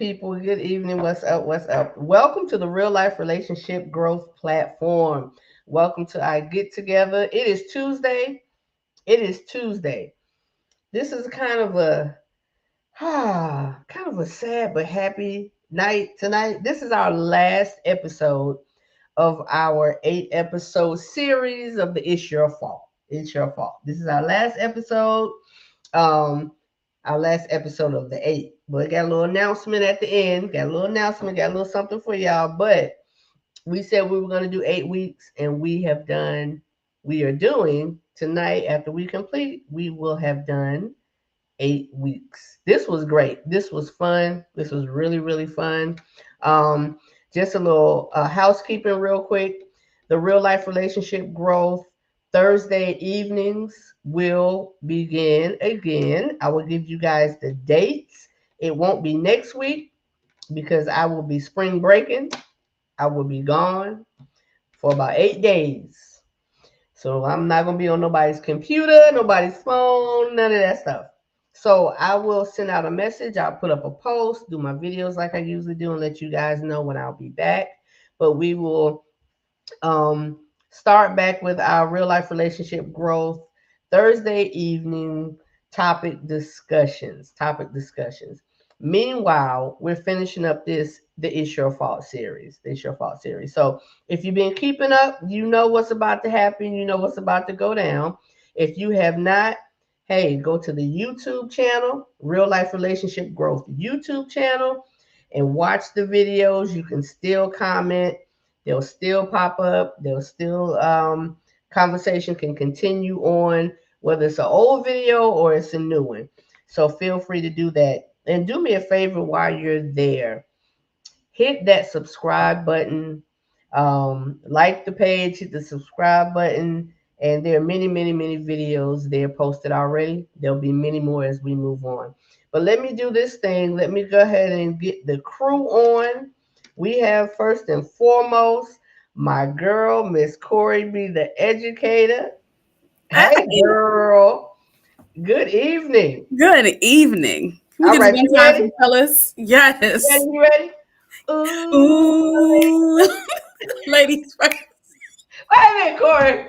people? Good evening. What's up? What's up? Welcome to the Real Life Relationship Growth Platform. Welcome to our get together. It is Tuesday. It is Tuesday. This is kind of a sad but happy night tonight. This is our last episode of our 8 episode series of the It's Your Fault. It's Your Fault. This is our last episode. Um, our last episode of the 8. But got a little announcement at the end. Got a little something for y'all. But we said we were going to do 8 weeks, and we are doing tonight after we complete, we will have done 8 weeks. This was great. This was fun. This was really, really fun. Um, just a little housekeeping, real quick. The real life relationship growth Thursday evenings will begin again. I will give you guys the dates. It won't be next week because I will be spring breaking. I will be gone for about 8 days. So I'm not going to be on nobody's computer, nobody's phone, none of that stuff. So I will send out a message. I'll put up a post, do my videos like I usually do, and let you guys know when I'll be back. But we will start back with our real life relationship growth Thursday evening Topic discussions. Meanwhile, we're finishing up the It's Your Fault series. The It's Your Fault series. So if you've been keeping up, you know what's about to happen. You know what's about to go down. If you have not, hey, go to the YouTube channel, Real Life Relationship Growth YouTube channel, and watch the videos. You can still comment. They'll still pop up. They'll still conversation can continue on, whether it's an old video or it's a new one. So feel free to do that. And do me a favor while you're there. Hit that subscribe button. Like the page, hit the subscribe button. And there are many, many, many videos there posted already. There'll be many more as we move on. But let me do this thing. Let me go ahead and get the crew on. We have first and foremost my girl, Miss Corey B, the educator. Hey, Hey, girl. Good evening. good evening. Can we All do this right, one you time ready? for fellas? You ready? Yes. You ready? Ooh. Ooh. Ladies first. Wait a minute, Corey.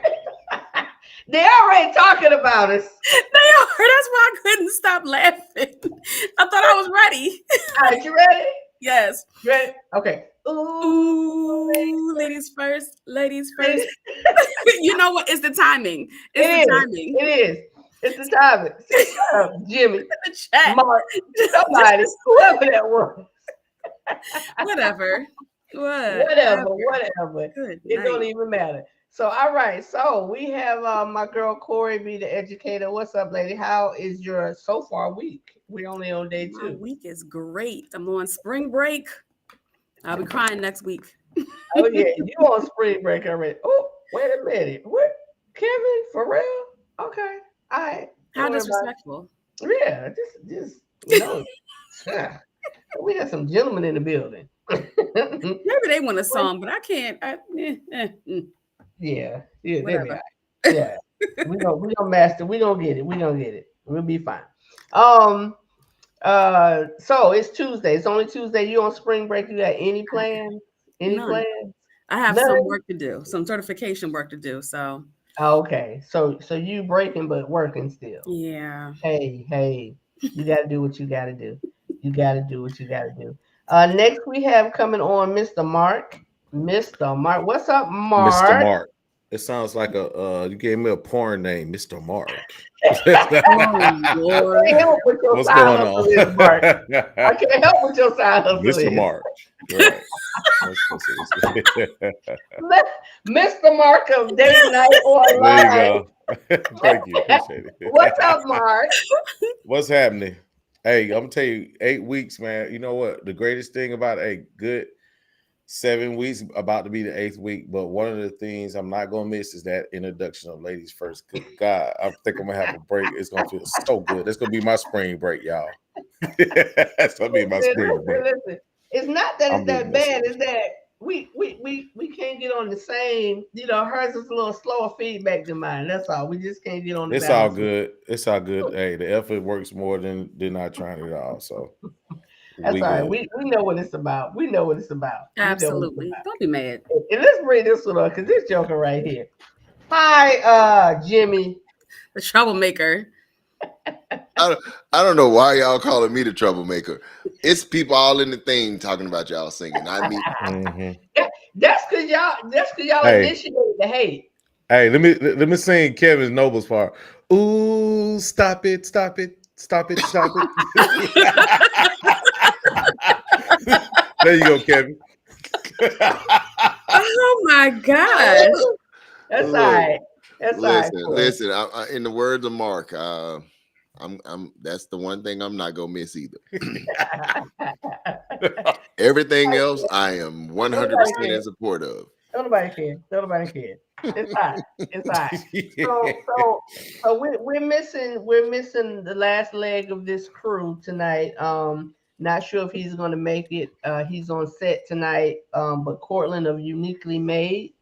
They already talking about us. They are. That's why I couldn't stop laughing. I thought I was ready. All right, you ready? Yes. You ready? Okay. Ooh. Ooh, ladies first. Ladies first. It You know what? It's the timing. It's the is. timing. It is. It's the time. See, shut up, Jimmy, The chat. Mark, somebody, Just whoever that was. whatever. Whatever, Whatever. whatever. Good It don't night. even matter. So, all right. So we have my girl Corey B, the educator. What's up, lady? How is your so far week? We only on day My two. week is great. I'm on spring break. I'll be crying next week. Oh yeah, you on spring break already? Oh, wait a minute. What? Kevin, for real? Okay. All right. Don't How worry about disrespectful. it. Yeah, just no. Yeah. We got some gentlemen in the building. Maybe they want a song, but I can't. Yeah, yeah, they be all Whatever. right. Yeah, we gonna master. We gonna get it. We gonna get it. We'll be fine. Um. So it's Tuesday. It's only Tuesday. You on spring break? You got any plans? Any None. plans? I have None. some work to do, some certification work to do. So, Okay. So you breaking but working still. yeah. Hey. You got to do what you got to do. You got to do what you got to do. Next we have coming on Mr. Mark. Mr. Mark. What's up, Mr. Mark? Mark. It sounds like a you gave me a porn name, Mr. Mark. Oh, I Lord. can't help with your What's side going hustle on? is, Mark. I can't help with your side hustle Mr. is. Mark. Right. Mr. Mark of Date Night There you Online. go. Thank you. Appreciate What's it. up, Mark? What's happening? Hey, I'm gonna tell you, 8 weeks, man. You know what? The greatest thing about a good 7 weeks, about to be the 8th week. But one of the things I'm not gonna miss is that introduction of ladies first. Good God, I think I'm gonna have a break. It's gonna feel so good. That's gonna be my spring break, y'all. That's gonna be my spring break. Listen. It's not that it's I'm just that messing bad. with It's that we can't get on the same. Hers is a little slower feedback than mine. That's all. We just can't get on the you. It's all balance. good. It's all good. Hey, the effort works more than not trying it all. So That's We all right. good. We know what it's about. We know what it's about. We know what it's Absolutely. about. Don't be mad. And let's bring this one up because this joker right here. Hi, Jimmy. The troublemaker. I don't know why y'all calling me the troublemaker. It's people all in the thing talking about y'all singing. I mean, Mhm. That's cause y'all Hey, initiated the hate. hey, let me sing Kevin Noble's part. Ooh, stop it, stop it, stop it, stop it. There you go, Kevin. Oh my gosh. That's all look, right. That's all right. listen. In the words of Mark, I'm. That's the one thing I'm not gonna miss either. Everything else, I am 100% in support of. Nobody care. Nobody care. It's hot. It's hot. So we're missing the last leg of this crew tonight. Not sure if he's gonna make it. He's on set tonight. But Cortland of Uniquely Made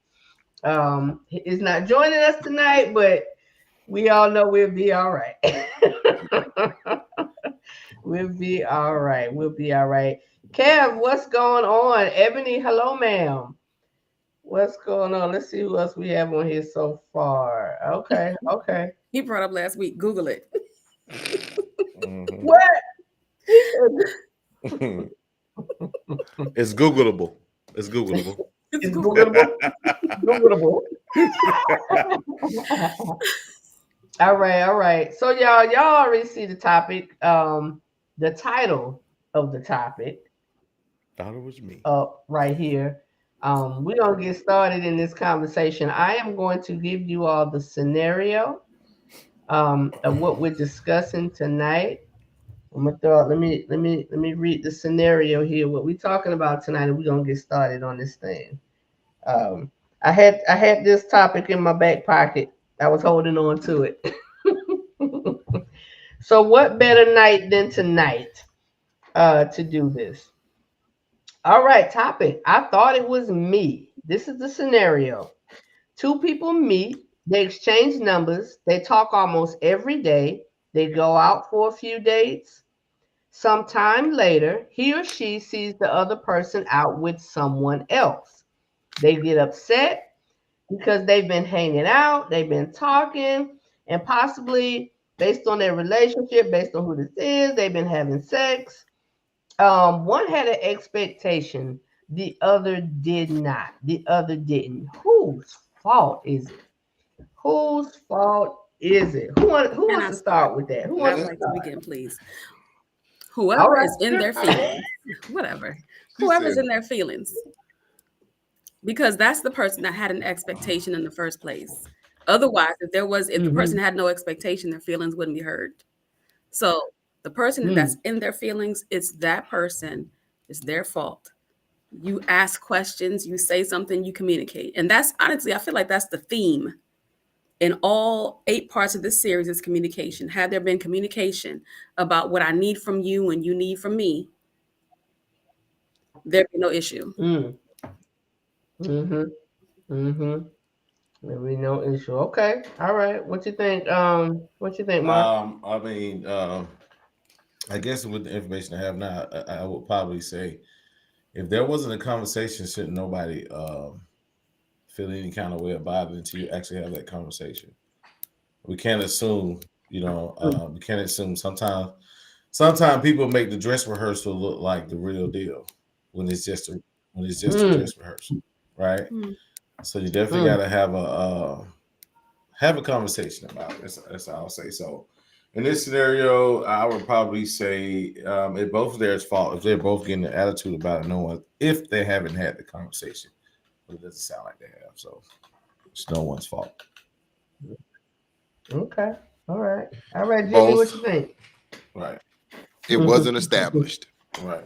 is not joining us tonight, but we all know we'll be all right. We'll be all right. We'll be all right. Kev, what's going on? Ebony, hello, ma'am. What's going on? Let's see who else we have on here so far. Okay, okay. He brought up last week. Google it. Mhm. What? He It's Googleable. It's Googleable. It's It's Google. Googleable. All right, all right. So y'all already see the topic. The title of the topic Thought it was me. up right here. We're gonna get started in this conversation. I am going to give you all the scenario of what we're discussing tonight. I'm gonna throw out, let me read the scenario here. What we're talking about tonight, and we're gonna get started on this thing. Um, I had this topic in my back pocket. I was holding on to it. So what better night than tonight to do this? All right, topic. I thought it was me. This is the scenario. Two people meet, they exchange numbers, they talk almost every day, they go out for a few dates. Sometime later, he or she sees the other person out with someone else. They get upset because they've been hanging out, they've been talking, and possibly based on their relationship, based on who this is, they've been having sex. One had an expectation, the other did not. The other didn't. Whose fault is it? Whose fault is it? Who Can wants I to start? start with that? Who I wants would to like to start? begin, please. All Whoever right. is in their feelings, whatever. She Whoever's said, in their feelings, because that's the person that had an expectation in the first place. Otherwise, if the person Mm-hmm. had no expectation, their feelings wouldn't be hurt. So the person Mm. that's in their feelings, it's that person. It's their fault. You ask questions, you say something, you communicate, and that's honestly, I feel like that's the theme in all 8 parts of this series is communication. Had there been communication about what I need from you and you need from me, there'd be no issue. Mm. Mm-hmm. Mm-hmm. Maybe no issue. Okay. All right. What you think? What you think, Mark? I mean, I guess with the information I have now, I would probably say if there wasn't a conversation, shouldn't nobody feel any kind of way about it until you actually have that conversation. We can't assume, Mm. we can't assume. Sometimes people make the dress rehearsal look like the real deal when it's just a Mm. dress rehearsal, right? Mm. So you definitely got Mm. to have a conversation about it. That's all I'll say. So in this scenario, I would probably say it's both of theirs fault if they're both getting an attitude about it. No one, if they haven't had the conversation, but it doesn't sound like they have. So it's no one's fault. Okay. All right. All right, Jimmy. What both. you think? Right. It wasn't established. Right.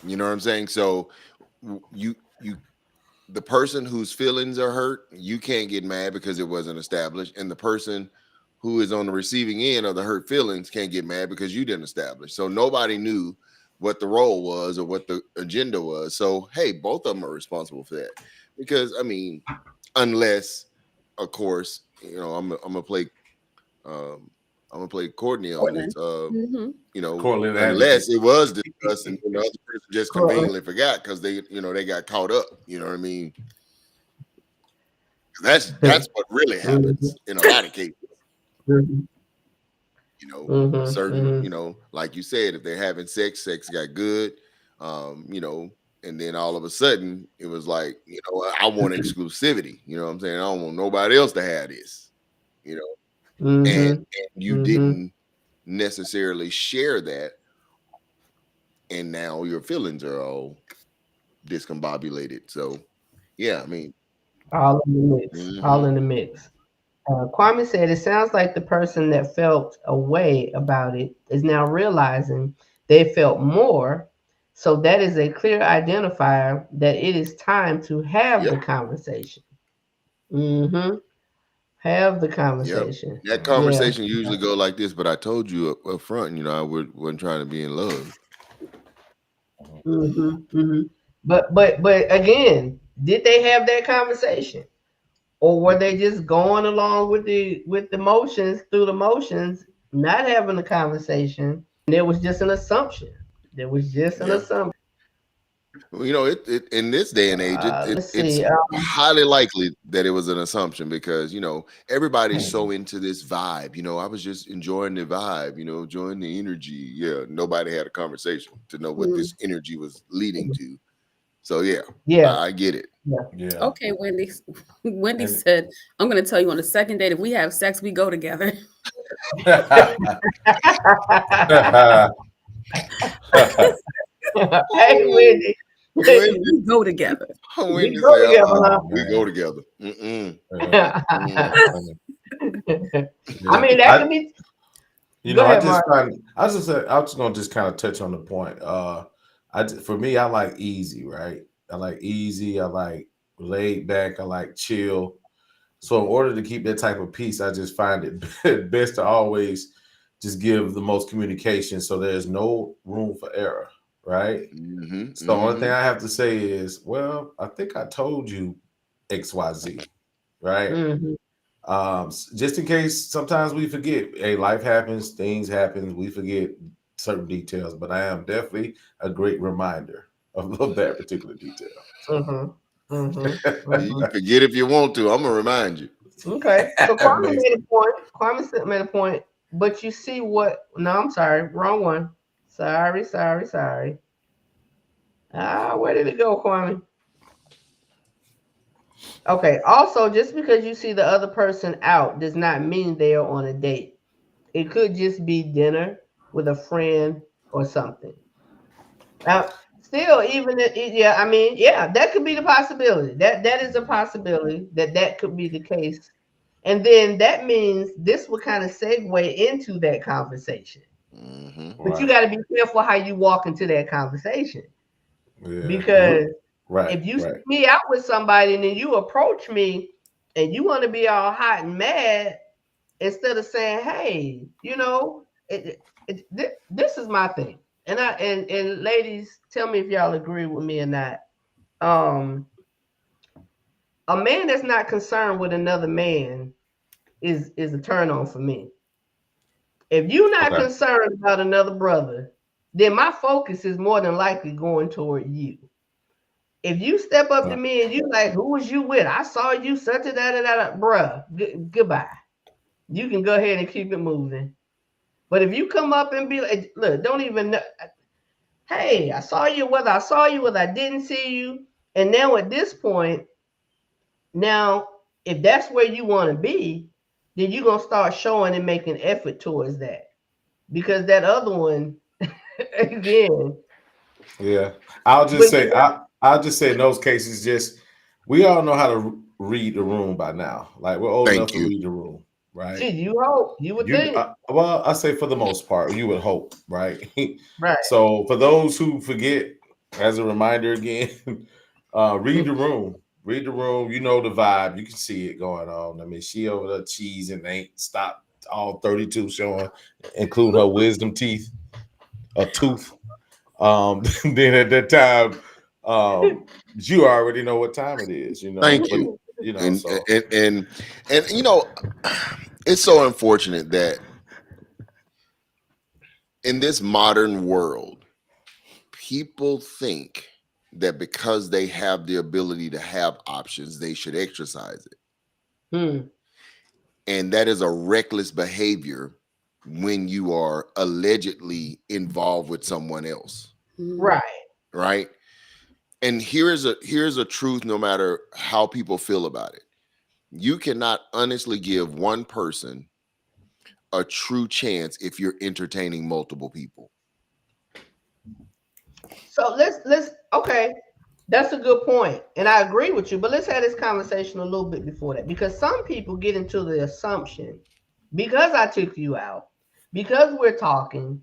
You know what I'm saying? So you the person whose feelings are hurt, you can't get mad because it wasn't established, and the person who is on the receiving end of the hurt feelings can't get mad because you didn't establish. So nobody knew what the role was or what the agenda was. So hey, both of them are responsible for that. Because I mean, unless, of course, I'm gonna play um, I'm gonna play Courtney on this. Mhm. You know, Cortland unless Advocate. it was discussed and the other person just Correct. conveniently forgot because they got caught up. You know what I mean? That's what really happens in a lot of cases. Mhm. You know, Mhm. certain, Mhm. you know, like you said, if they're having sex got good, you know, and then all of a sudden it was like, you know, I want exclusivity. You know what I'm saying? I don't want nobody else to have this. You know, and Mhm. you Mhm. didn't necessarily share that, and now your feelings are all discombobulated. So, yeah, I mean, All in the mix. All mhm. in the mix. Kwame said, it sounds like the person that felt a way about it is now realizing they felt more. So that is a clear identifier that it is time to have the Yep, conversation. Mm-hmm. Have the yep. conversation. That Yeah. conversation usually go like this, but I told you up front, you know, I wasn't trying to be in love. Mm-hmm. Mm-hmm. But again, did they have that conversation? Or were they just going along with the motions through the motions, not having a conversation? And there was just an assumption. There was just an Yeah. assumption. Well, you know, it in this day and age, Let's it's see. highly likely that it was an assumption because you know everybody's so into this vibe. You know, I was just enjoying the vibe. You know, enjoying the energy. Yeah, nobody had a conversation to know what this energy was leading to. So yeah, Yeah. I get it. Yeah. Okay, Wendy. Wendy And- said, I'm going to tell you on the second date, if we have sex, we go together. Hey, Wendy. Wendy, We go together. Wendy go said, together, huh? we go together. Mm-mm. I mean, that could be. You Go know, ahead, Mark. I was just gonna just kind of touch on the point. For me, I like easy, right? I like easy. I like laid back. I like chill. So in order to keep that type of peace, I just find it best to always just give the most communication, so there's no room for error, right? Mm-hmm, So the only thing I have to say is, well, I think I told you XYZ, right? Mhm. Just in case sometimes we forget. Hey, life happens, things happen, we forget certain details, but I am definitely a great reminder of that particular detail. Mhm. Mhm. You Mhm. forget if you want to. I'm gonna remind you. Okay. So Kwame Amazing. made a point. Made a point. But you see what? No, I'm sorry. Wrong one. Sorry. Where did it go, Kwame? Okay. Also, just because you see the other person out does not mean they are on a date. It could just be dinner with a friend or something. Now, still, even yeah, I mean, yeah, that could be the possibility. That is a possibility that could be the case. And then that means this would kind of segue into that conversation. Mm-hmm. But you Right. got to be careful how you walk into that conversation. Yeah. Because Right. if you see Right. me out with somebody and then you approach me and you want to be all hot and mad, instead of saying, hey, this is my thing. And ladies, tell me if y'all agree with me or not. A man that's not concerned with another man is a turn on for me. If you're not Okay. concerned about another brother, then my focus is more than likely going toward you. If you step up to me and you like, who was you with? I saw you such a da bruh. Goodbye. You can go ahead and keep it moving. But if you come up and be like, look, don't even know, hey, I saw you, whether I didn't see you. And now at this point, now, if that's where you want to be, then you're going to start showing and making effort towards that. Because that other one, again. Yeah. I'll just say in those cases, just we all know how to read the room by now. Like we're old enough Thank to you. read the room, right? Gee, you hope, you would think. Well, I say for the most part, you would hope, right? Right. So for those who forget, as a reminder again, read the room. Read the room. You know the vibe. You can see it going on. I mean, she over there cheesing, ain't stopped all 32 showing, including her wisdom teeth, a tooth. Then at that time, you already know what time it is. You know. Thank But, you. you know, And so and you know, it's so unfortunate that in this modern world, people think that because they have the ability to have options, they should exercise it. Hmm. And that is a reckless behavior when you are allegedly involved with someone else, Right. right? And here's a truth, no matter how people feel about it. You cannot honestly give one person a true chance if you're entertaining multiple people. So let's okay. That's a good point, and I agree with you. But let's have this conversation a little bit before that, because some people get into the assumption, because I took you out, because we're talking,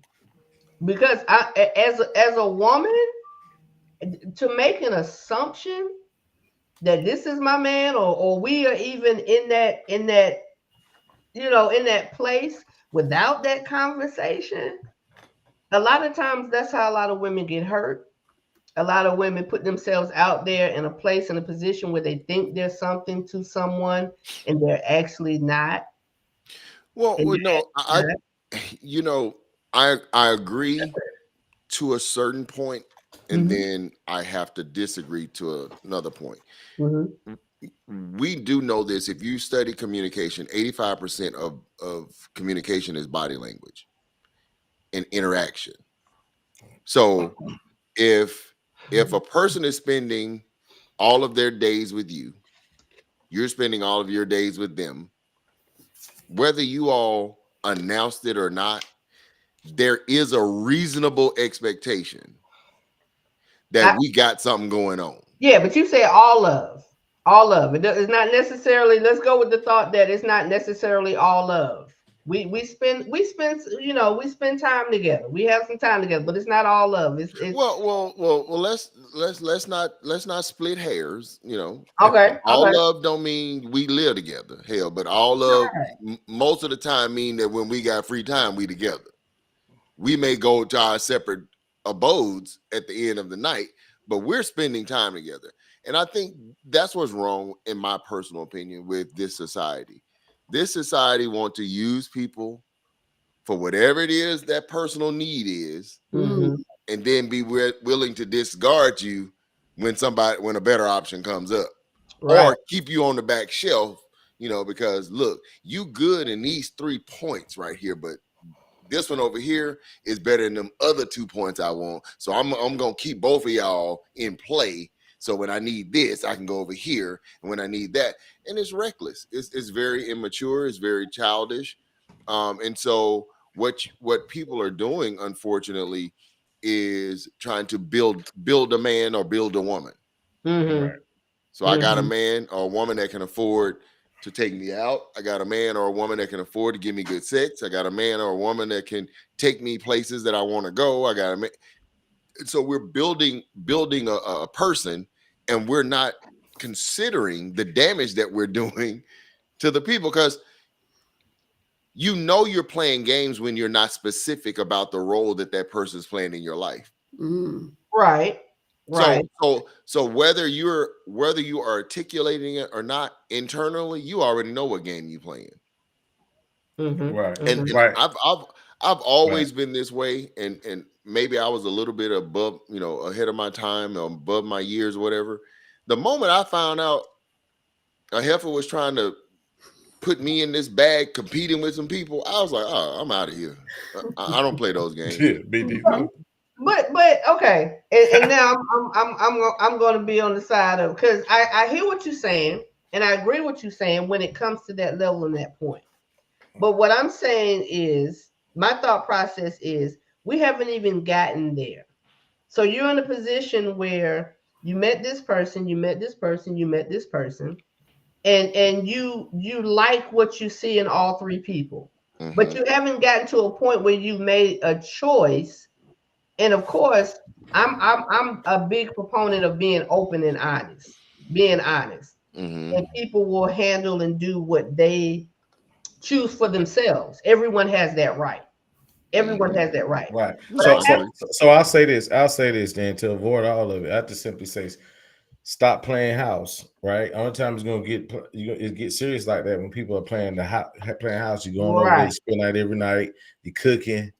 because as a woman, to make an assumption that this is my man, or we are even in that in that place without that conversation. A lot of times, that's how a lot of women get hurt. A lot of women put themselves out there in a place, in a position where they think they're something to someone and they're actually not. Well, And no, you're not. I agree to a certain point, and Mhm, then I have to disagree to another point. mhm. We do know this. If you study communication, 85% of communication is body language and interaction. So if a person is spending all of their days with you, you're spending all of your days with them, whether you all announced it or not, there is a reasonable expectation that I, we got something going on. yeah, but you say all of. All of it. It's not necessarily, let's go with the thought that it's not necessarily all of. We spend we spend time together. We have some time together, but it's not all of. It's Well. Let's not split hairs. okay, All okay. love don't mean we live together. Hell, but all love most of the time mean that when we got free time, we together. We may go to our separate abodes at the end of the night, but we're spending time together. And I think that's what's wrong, in my personal opinion, with this society. This society want to use people for whatever it is that personal need is, Mhm. and then be willing to discard you when a better option comes up, Right. or keep you on the back shelf, because look, you good in these 3 points right here, but this one over here is better than them other 2 points I want. So I'm gonna keep both of y'all in play. So when I need this, I can go over here, and when I need that, and it's reckless. It's very immature. It's very childish. And so what people are doing, unfortunately, is trying to build a man or build a woman. Mhm. Right. So I got a Mhm. man or a woman that can afford to take me out. I got a man or a woman that can afford to give me good sex. I got a man or a woman that can take me places that I want to go. I got a man. So we're building a person, and we're not considering the damage that we're doing to the people, because you're playing games when you're not specific about the role that person's playing in your life. Right. Right. So whether you are articulating it or not internally, you already know what game you playing. Mhm. Right. Mhm. And Right. I've always Right. been this way, and maybe I was a little bit above, ahead of my time, or above my years, or whatever. The moment I found out a heifer was trying to put me in this bag competing with some people, I was like, oh, I'm out of here. I don't play those games. Yeah, BD. But okay, and now I'm going to be on the side of, because I hear what you're saying, and I agree with you saying when it comes to that level and that point. But what I'm saying is, my thought process is, we haven't even gotten there. So you're in a position where you met this person, you met this person, you met this person, and you like what you see in all 3 people, but Mm-hmm. you haven't gotten to a point where you've made a choice. And of course, I'm a big proponent of being open and honest, being honest, Mm-hmm. and people will handle and do what they choose for themselves. Everyone has that right. Everyone has that right. Right. But So I have, so so I'll say this. I'll say this then, to avoid all of it. I just simply say, stop playing house. Right. Only time it's gonna get serious like that when people are playing playing house. You're going over there right. to spend night every night. You're cooking.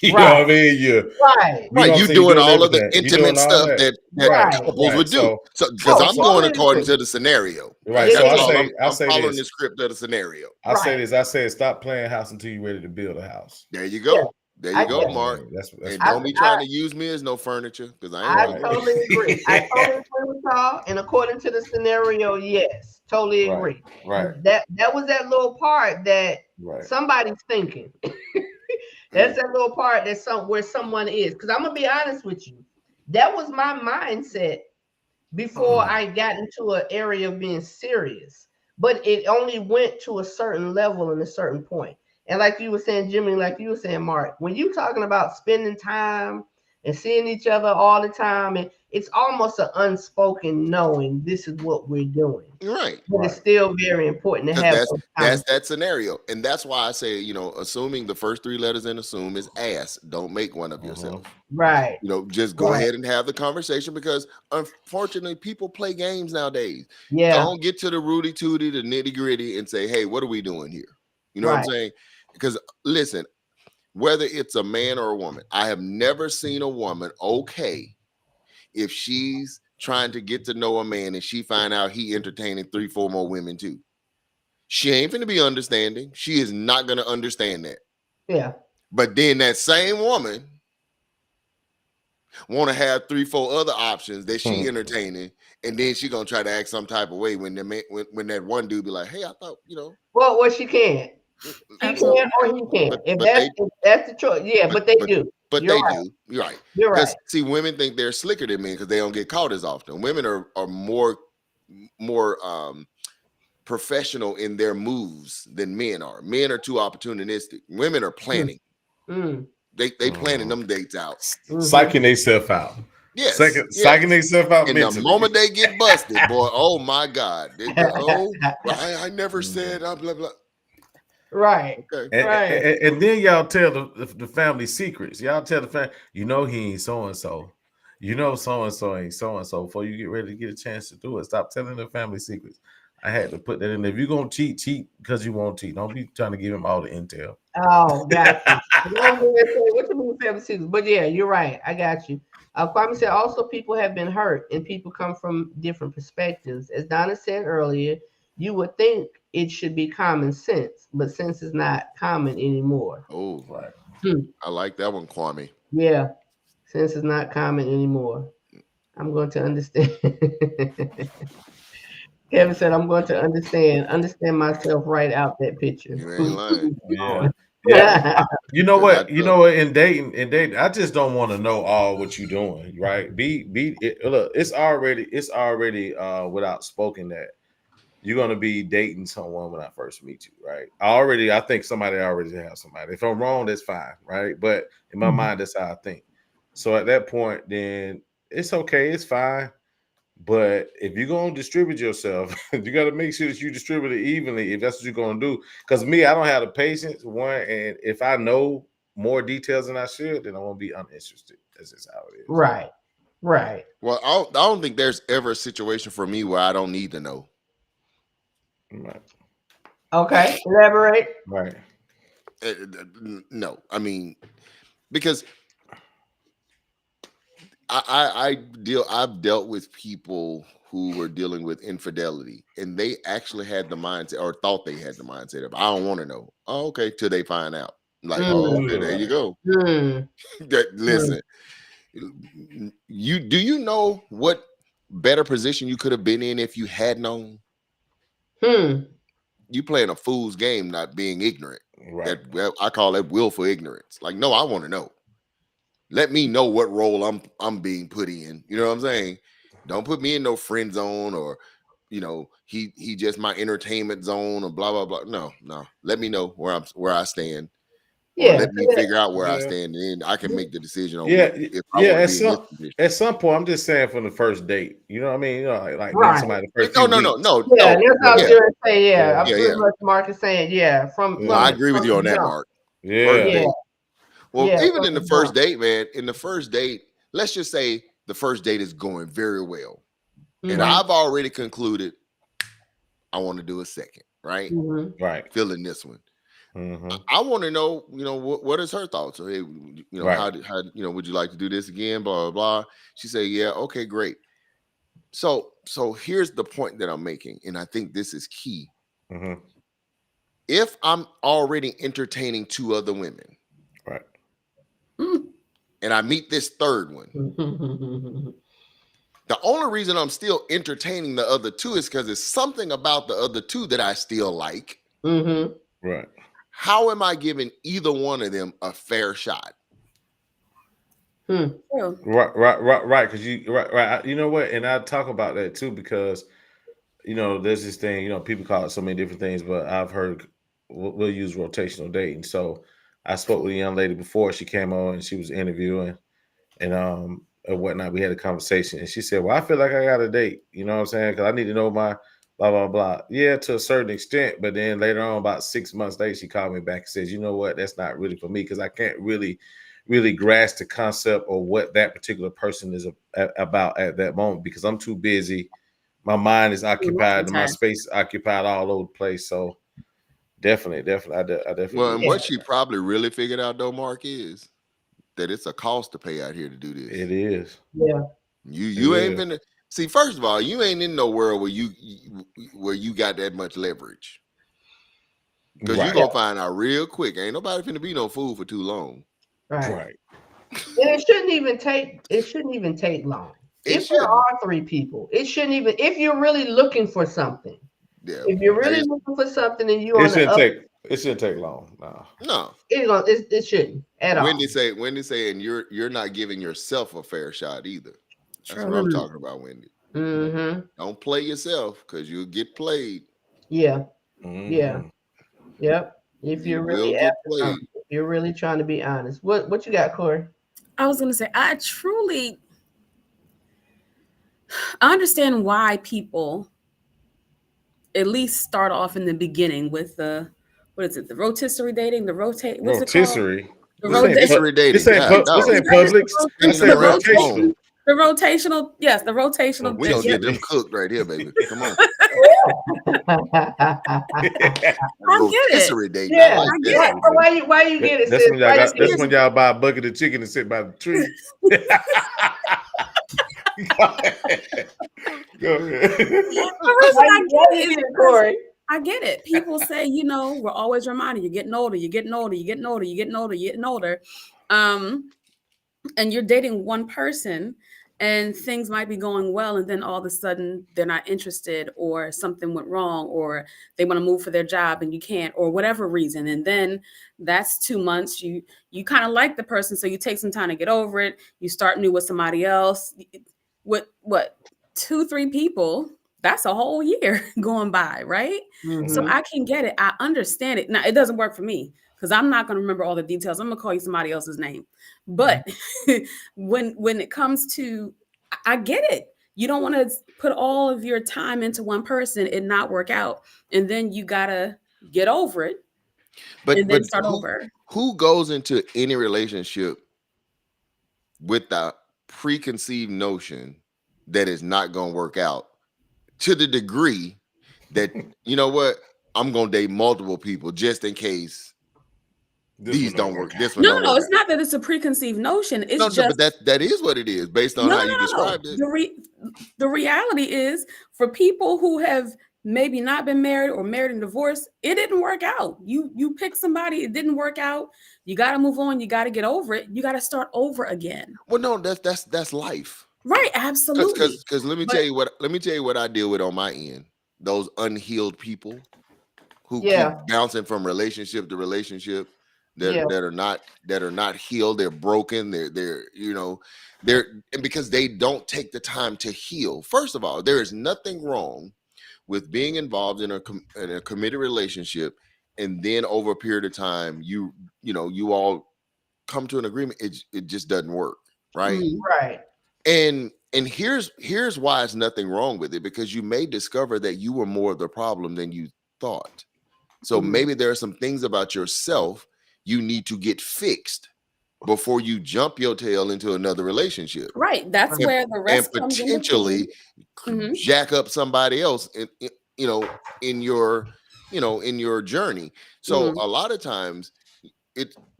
You know Right. what I mean? You Right. we Right, gonna you say doing all of the everything. You intimate doing all stuff that. that Right. couples would do. So because Oh, I'm going totally according agree. to the scenario. Right. Yeah, So yeah, I yeah. say I'm following the this. script of the scenario. I say Right. this. I say stop playing house until you're ready to build a house. There you Yeah. go. There I you go, yeah. Mark. That's And I, don't be I trying to use me as no furniture because I ain't I no right. totally agree. I totally agree with y'all. And according to the scenario, yes, totally Right. agree. Right. That was that little part that Right. somebody's thinking. That's that little part that's where someone is. Because I'm gonna be honest with you, that was my mindset before I got into an area of being serious. But it only went to a certain level and a certain point. And like you were saying, Jimmy, like you were saying, Mark, when you talking about spending time and seeing each other all the time, and it's almost an unspoken knowing this is what we're doing. right. But it's still very important to Because have that's those that's conversations. that scenario. And that's why I say, assuming the first three letters in assume is ass. Don't make one of yourself. Right. Just go Right. ahead and have the conversation because unfortunately people play games nowadays. Yeah. Don't get to the rooty tooty, the nitty gritty, and say, hey, what are we doing here? You know what I'm Right. saying? Because listen, whether it's a man or a woman, I have never seen a woman okay if she's trying to get to know a man and she find out he entertaining 3-4 more women too. She ain't finna be understanding. She is not gonna understand that. Yeah. But then that same woman want to have 3-4 other options that she entertaining, and then she gonna try to act some type of way when that one dude be like, "Hey, I thought Well, she can. She Absolutely. can or he can. But If they that's the choice. Yeah, but they but do. but You're they right. do. You're right. You're right. Because see, women think they're slicker than men because they don't get caught as often. Women are more professional in their moves than men are. Men are too opportunistic. Women are planning. Mm. They planning them dates out. Psyching themselves out. Yes, Psyching themselves out and the mentally. moment they get busted, boy, oh my God. I never said blah blah. Right. Okay. Right. And then y'all tell the family secrets. Y'all tell the family, he ain't so and so. So and so ain't so and so. Before you get ready to get a chance to do it, stop telling the family secrets. I had to put that in there. If you're gonna cheat because you want to cheat. Don't be trying to give him all the intel. Oh, got you. What you mean family secrets? But yeah, you're right. I got you. Kwame said also people have been hurt and people come from different perspectives. As Donna said earlier, you would think it should be common sense, but sense is not common anymore. Oh, Right. I like that one, Kwame. Yeah, sense is not common anymore. I'm going to understand. Kevin said, I'm going to understand myself right out that picture. You ain't lying. Yeah. Yeah. You know what? In dating, I just don't want to know all what you're doing, right? Look, it's already without spoken that you're gonna be dating someone when I first meet you, right? I think somebody already has somebody. If I'm wrong, that's fine, right? But in my mind, that's how I think. So at that point, then it's okay, it's fine. But if you're gonna distribute yourself, you got to make sure that you distribute it evenly. If that's what you're gonna do, because I don't have the patience. One, and if I know more details than I should, then I won't be uninterested. That's just how it is. Right. Right. Well, I don't think there's ever a situation for me where I don't need to know. Right. Okay. Elaborate. Right. No, I mean, because I've dealt with people who were dealing with infidelity, and they actually had the mindset or thought they had the mindset of I don't want to know. Oh, okay, till they find out. Like, oh, okay, there you go. Listen, do you know what better position you could have been in if you had known? You playing a fool's game, not being ignorant. Right. I call that willful ignorance. Like, no, I want to know. Let me know what role I'm being put in. You know what I'm saying? Don't put me in no friend zone or, he just my entertainment zone or blah blah blah. No. Let me know where I stand. Or let me figure out where I stand, and then I can make the decision on if I want to be in this position. At some point, I'm just saying from the first date. You know what I mean? Like right. somebody the first no. Yeah, that's what I was going to say. Yeah, I'm pretty much Mark is saying. Yeah, I agree with you on that, Mark. Yeah. Well, even in the first date, man, let's just say the first date is going very well. And I've already concluded I want to do a second, right? Right. Feeling this one. I want to know, what is her thoughts? Hey, Right. how would you like to do this again? Blah, blah, blah. She said, yeah, okay, great. So here's the point that I'm making, and I think this is key. Mm-hmm. If I'm already entertaining 2 other women, Right, and I meet this third one, the only reason I'm still entertaining the other 2 is because there's something about the other 2 that I still like. Mm-hmm. right. How am I giving either one of them a fair shot? True. Right. Because right. You know what? And I talk about that too because there's this thing. People call it so many different things, but I've heard we'll use rotational dating. So I spoke with a young lady before she came on and she was interviewing and whatnot. We had a conversation and she said, "Well, I feel like I got a date. You know what I'm saying? Because I need to know my blah blah blah." Yeah, to a certain extent, but then later on, about 6 months later, she called me back and says, "You know what? That's not really for me because I can't really grasp the concept or what that particular person is about at that moment because I'm too busy. My mind is occupied and my space is occupied all over the place." So definitely, I definitely. Well, and what she probably really figured out though, Mark, is that it's a cost to pay out here to do this. It is. Yeah. You ain't been see. First of all, you ain't in no world where you got that much leverage because you're gonna find out real quick. Ain't nobody finna be no fool for too long. Right. And it shouldn't even take long. If there are 3 people, it shouldn't even. If you're really looking for something, if you're really looking for something, and you it shouldn't take long. No, it shouldn't at all. Wendy say, and you're not giving yourself a fair shot either. That's what I'm talking about, Wendy. Mm-hmm. Don't play yourself because you'll get played. Yeah. Mm-hmm. Yeah. Yep. If you're really if you're really trying to be honest. What you got, Corey? I was gonna say, I understand why people at least start off in the beginning with the rotisserie dating, what's it called? Rotisserie. The rotisserie dating. This ain't Publix. This ain't rotational. The rotational, yes, the rotational. We gonna get them cooked right here, baby. Come on. I get it. Date. Yeah, I get it. Why you get it? That's when y'all buy a bucket of chicken and sit by the tree. Go ahead. Corey? I get it. People say, we're always reminded you're getting older, you're getting older, you're getting older, you're getting older, you're getting older. And you're dating one person and things might be going well. And then all of a sudden they're not interested or something went wrong or they want to move for their job and you can't or whatever reason. And then that's 2 months. You kind of like the person. So you take some time to get over it. You start new with somebody else. With 2-3 people, that's a whole year going by, right? Mm-hmm. So I can get it. I understand it. Now, it doesn't work for me because I'm not going to remember all the details. I'm going to call you somebody else's name. But when it comes to, I get it. You don't want to put all of your time into one person and not work out. And then you got to get over it and then start over. Who goes into any relationship with the preconceived notion that it's not going to work out to the degree that, you know what, I'm going to date multiple people just in case these don't work. This one no, it's not that it's a preconceived notion. It's just but that is what it is based on how you described it. The reality is for people who have maybe not been married or married and divorced, it didn't work out. You pick somebody, it didn't work out. You got to move on. You got to get over it. You got to start over again. Well, no, that's life. Right, absolutely. Because let me tell you what I deal with on my end. Those unhealed people who keep bouncing from relationship to relationship that are not healed. They're broken. They're and because they don't take the time to heal. First of all, there is nothing wrong with being involved in a committed relationship, and then over a period of time, you all come to an agreement. It just doesn't work, right? Right. And here's why it's nothing wrong with it, because you may discover that you were more of the problem than you thought. So maybe there are some things about yourself you need to get fixed before you jump your tail into another relationship. Right. That's where the rest comes in. Potentially jack up somebody else in your in your journey. So a lot of times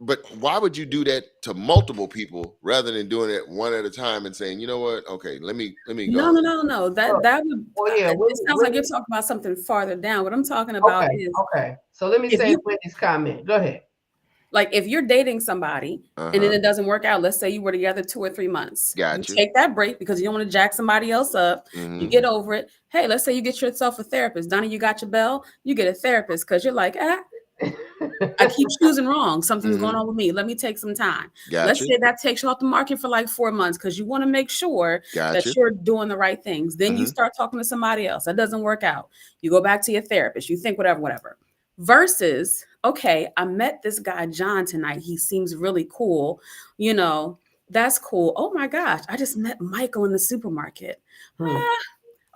but why would you do that to multiple people rather than doing it one at a time and saying, you know what? Okay, let me go. No. That would. yeah, It sounds like you're talking about something farther down. What I'm talking about is okay. So let me say Wendy's comment. Go ahead. like if you're dating somebody and then it doesn't work out. Let's say you were together 2 or 3 months. Gotcha. You take that break because you don't want to jack somebody else up. You get over it. Hey, let's say you get yourself a therapist. Donnie, you got your bell. You get a therapist because you're like, I keep choosing wrong. Something's going on with me. Let me take some time. Gotcha. Let's say that takes you off the market for like 4 months because you want to make sure that you're doing the right things. Then you start talking to somebody else. That doesn't work out. You go back to your therapist. You think whatever. Versus, okay, I met this guy, John, tonight. He seems really cool. That's cool. Oh my gosh, I just met Michael in the supermarket.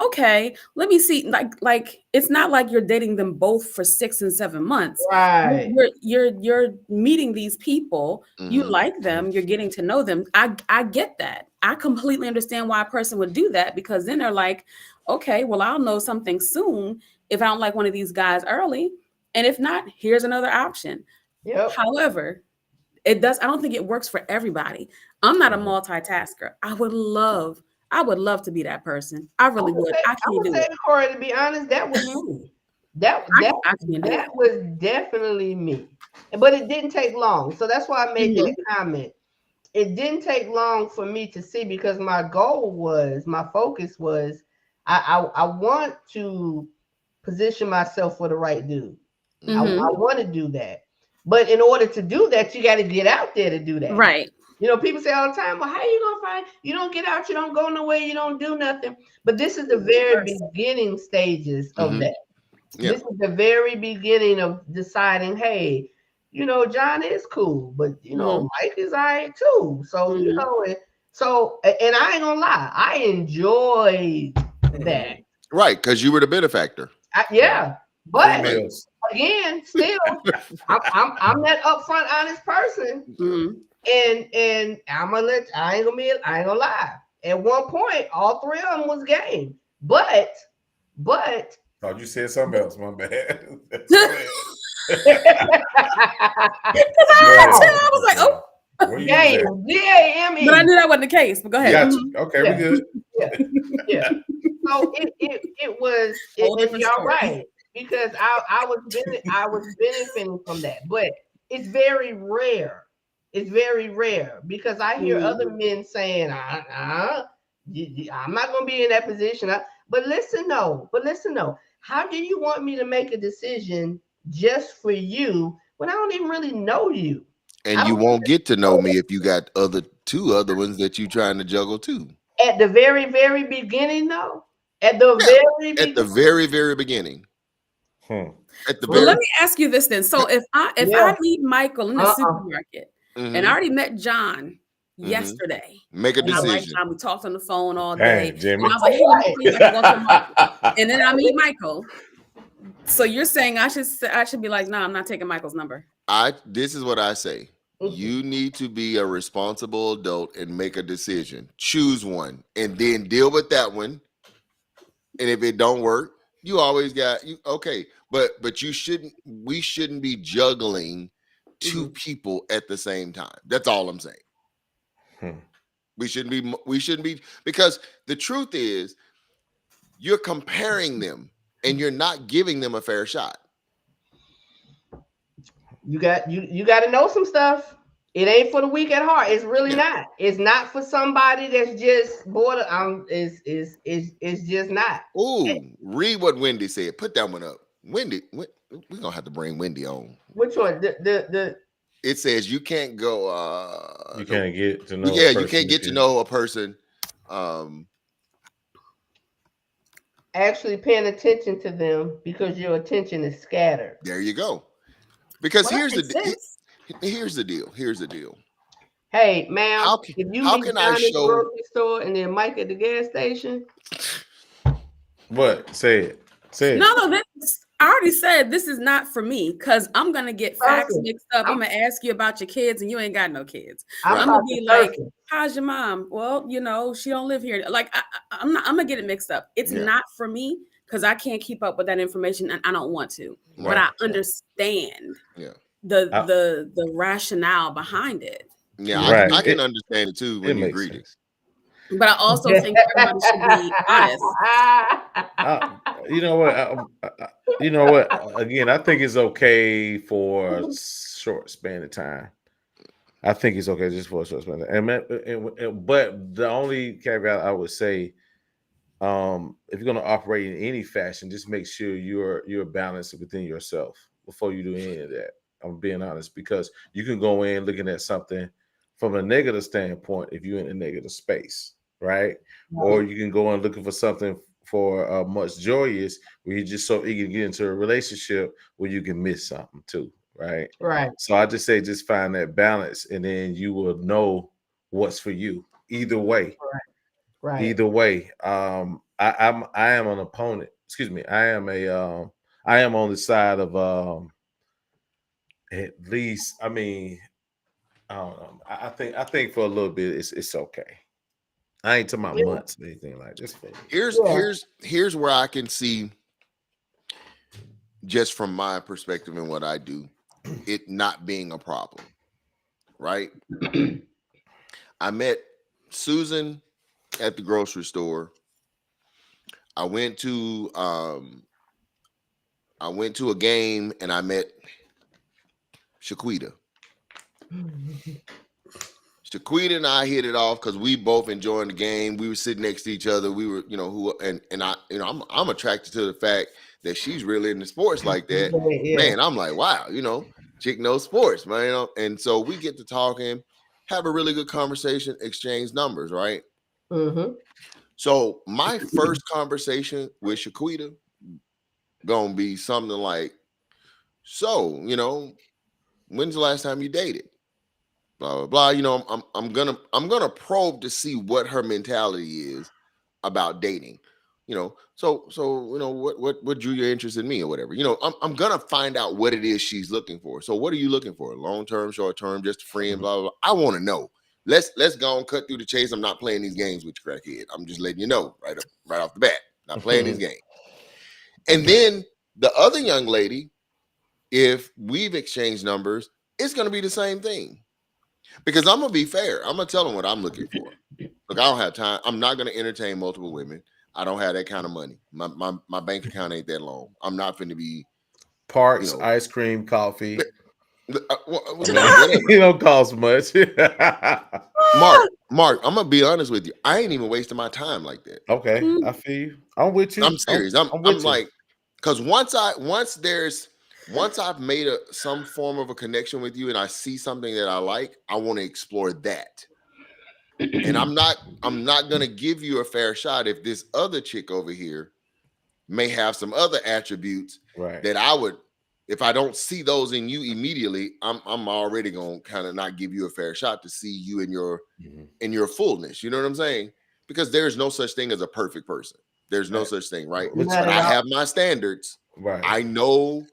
Okay, let me see. Like it's not like you're dating them both for 6 and 7 months. Right. You're meeting these people. You like them. You're getting to know them. I get that. I completely understand why a person would do that because then they're like, okay, well, I'll know something soon if I don't like one of these guys early. And if not, here's another option. Yep. However, I don't think it works for everybody. I'm not a multitasker. I would love to be that person. I really would. I can't do it. Corey, to be honest, that was me. That was definitely me. But it didn't take long. So that's why I made that comment. It didn't take long for me to see because my focus was, I want to position myself for the right dude. I want to do that. But in order to do that, you got to get out there to do that. Right. People say all the time, well, how you going to find, you don't get out, you don't go nowhere, you don't do nothing. But this is the very beginning stages of that. Yep. This is the very beginning of deciding, hey, John is cool, but, Mike is all right too. So, and I ain't going to lie, I enjoyed that. Right, because you were the benefactor. But again, still, I'm that upfront, honest person. And I ain't gonna lie. At one point, all 3 of them was game. But thought you said something else, my bad. I was like, oh. Game, G-A-M-E. But I knew that wasn't the case. But go ahead. Gotcha. Okay, we're good. Yeah. So it was. Y'all right. Because I was benefiting from that, but it's very rare. It's very rare because I hear other men saying, I'm not going to be in that position. But listen, though, how do you want me to make a decision just for you when I don't even really know you? And you won't get to know me if you got two other ones that you trying to juggle too. At the very, very beginning, though. At the very, very beginning. Let me ask you this then. So if I meet Michael in the supermarket and I already met John yesterday, make a decision. We talked on the phone all day. And I was like, hey, let me see if I can go to Michael. And then I meet Michael. So you're saying I should be like, no, I'm not taking Michael's number. This is what I say. You need to be a responsible adult and make a decision. Choose one and then deal with that one. And if it don't work, you always got okay. But we shouldn't be juggling 2 people at the same time. That's all I'm saying. We shouldn't be because the truth is you're comparing them and you're not giving them a fair shot. You got to know some stuff. It ain't for the weak at heart. It's really not. It's not for somebody that's just bored. It's just not. Ooh, read what Wendy said. Put that one up. Wendy, we're gonna have to bring Wendy on. Which one? It says you can't go. You can't get to know. Yeah, you can't get to know a person. Actually, paying attention to them because your attention is scattered. There you go. Because here's the deal. Hey, ma'am, if you meet John at the grocery store and then Mike at the gas station. What? Say it. No, I already said this is not for me because I'm gonna get facts Person. mixed up. I'm gonna ask you about your kids and you ain't got no kids. I'm I'm gonna talking be like, person. "How's your mom?" Well, she don't live here. Like I'm not. I'm gonna get it mixed up. It's Yeah. not for me because I can't keep up with that information and I don't want to. But Right. I understand Yeah. the rationale behind it. Yeah, Right. I can understand it too when It you makes greet it. sense. But I also think everybody should be honest. You know what? You know what? Again, I think it's okay for a short span of time. I think it's okay just for a short span of time. But the only caveat I would say, if you're going to operate in any fashion, just make sure you're balanced within yourself before you do any of that. I'm being honest, because you can go in looking at something from a negative standpoint if you're in a negative space, right? Or you can go in looking for something for much joyous where you're just so eager to get into a relationship where you can miss something too, right? Right. So I just say just find that balance, and then you will know what's for you. Either way, Right. either way. I am an opponent. Excuse me. I am on the side of at least. I mean, I don't know. I think for a little bit it's okay. I ain't talking about Yeah. months or anything like this. Here's where I can see, just from my perspective and what I do, it not being a problem. Right. I met Susan at the grocery store. I went to a game and I met Shaquita. Shaquita and I hit it off because we both enjoying the game. We were sitting next to each other. We were, I'm attracted to the fact that she's really into sports like that. Yeah. Man, I'm like, wow, chick knows sports, man. And so we get to talking, have a really good conversation, exchange numbers, right? Mm-hmm. So my first conversation with Shaquita gonna be something like, so, when's the last time you dated? Blah blah blah. I'm gonna probe to see what her mentality is about dating. So what drew your interest in me or whatever. I'm gonna find out what it is she's looking for. So what are you looking for? Long term, short term, just a friend, blah blah blah. I want to know. Let's go and cut through the chase. I'm not playing these games with you, crackhead. I'm just letting you know right off the bat. Not playing these games. And then the other young lady, if we've exchanged numbers, it's gonna be the same thing. Because I'm gonna be fair. I'm gonna tell them what I'm looking for. Look, I don't have time. I'm not gonna entertain multiple women. I don't have that kind of money. My bank account ain't that long. I'm not finna be Parks, ice cream, coffee. Whatever. You don't cost much. Mark, I'm gonna be honest with you. I ain't even wasting my time like that. Okay, I feel you. I'm with you. I'm serious. I'm with like, because once I've made some form of a connection with you and I see something that I like, I want to explore that. And I'm not gonna give you a fair shot if this other chick over here may have some other attributes that I would, if I don't see those in you immediately, I'm already gonna kind of not give you a fair shot to see you in your fullness. You know what I'm saying? Because there's no such thing as a perfect person. There's no such thing, right? But I have my standards. Right. I know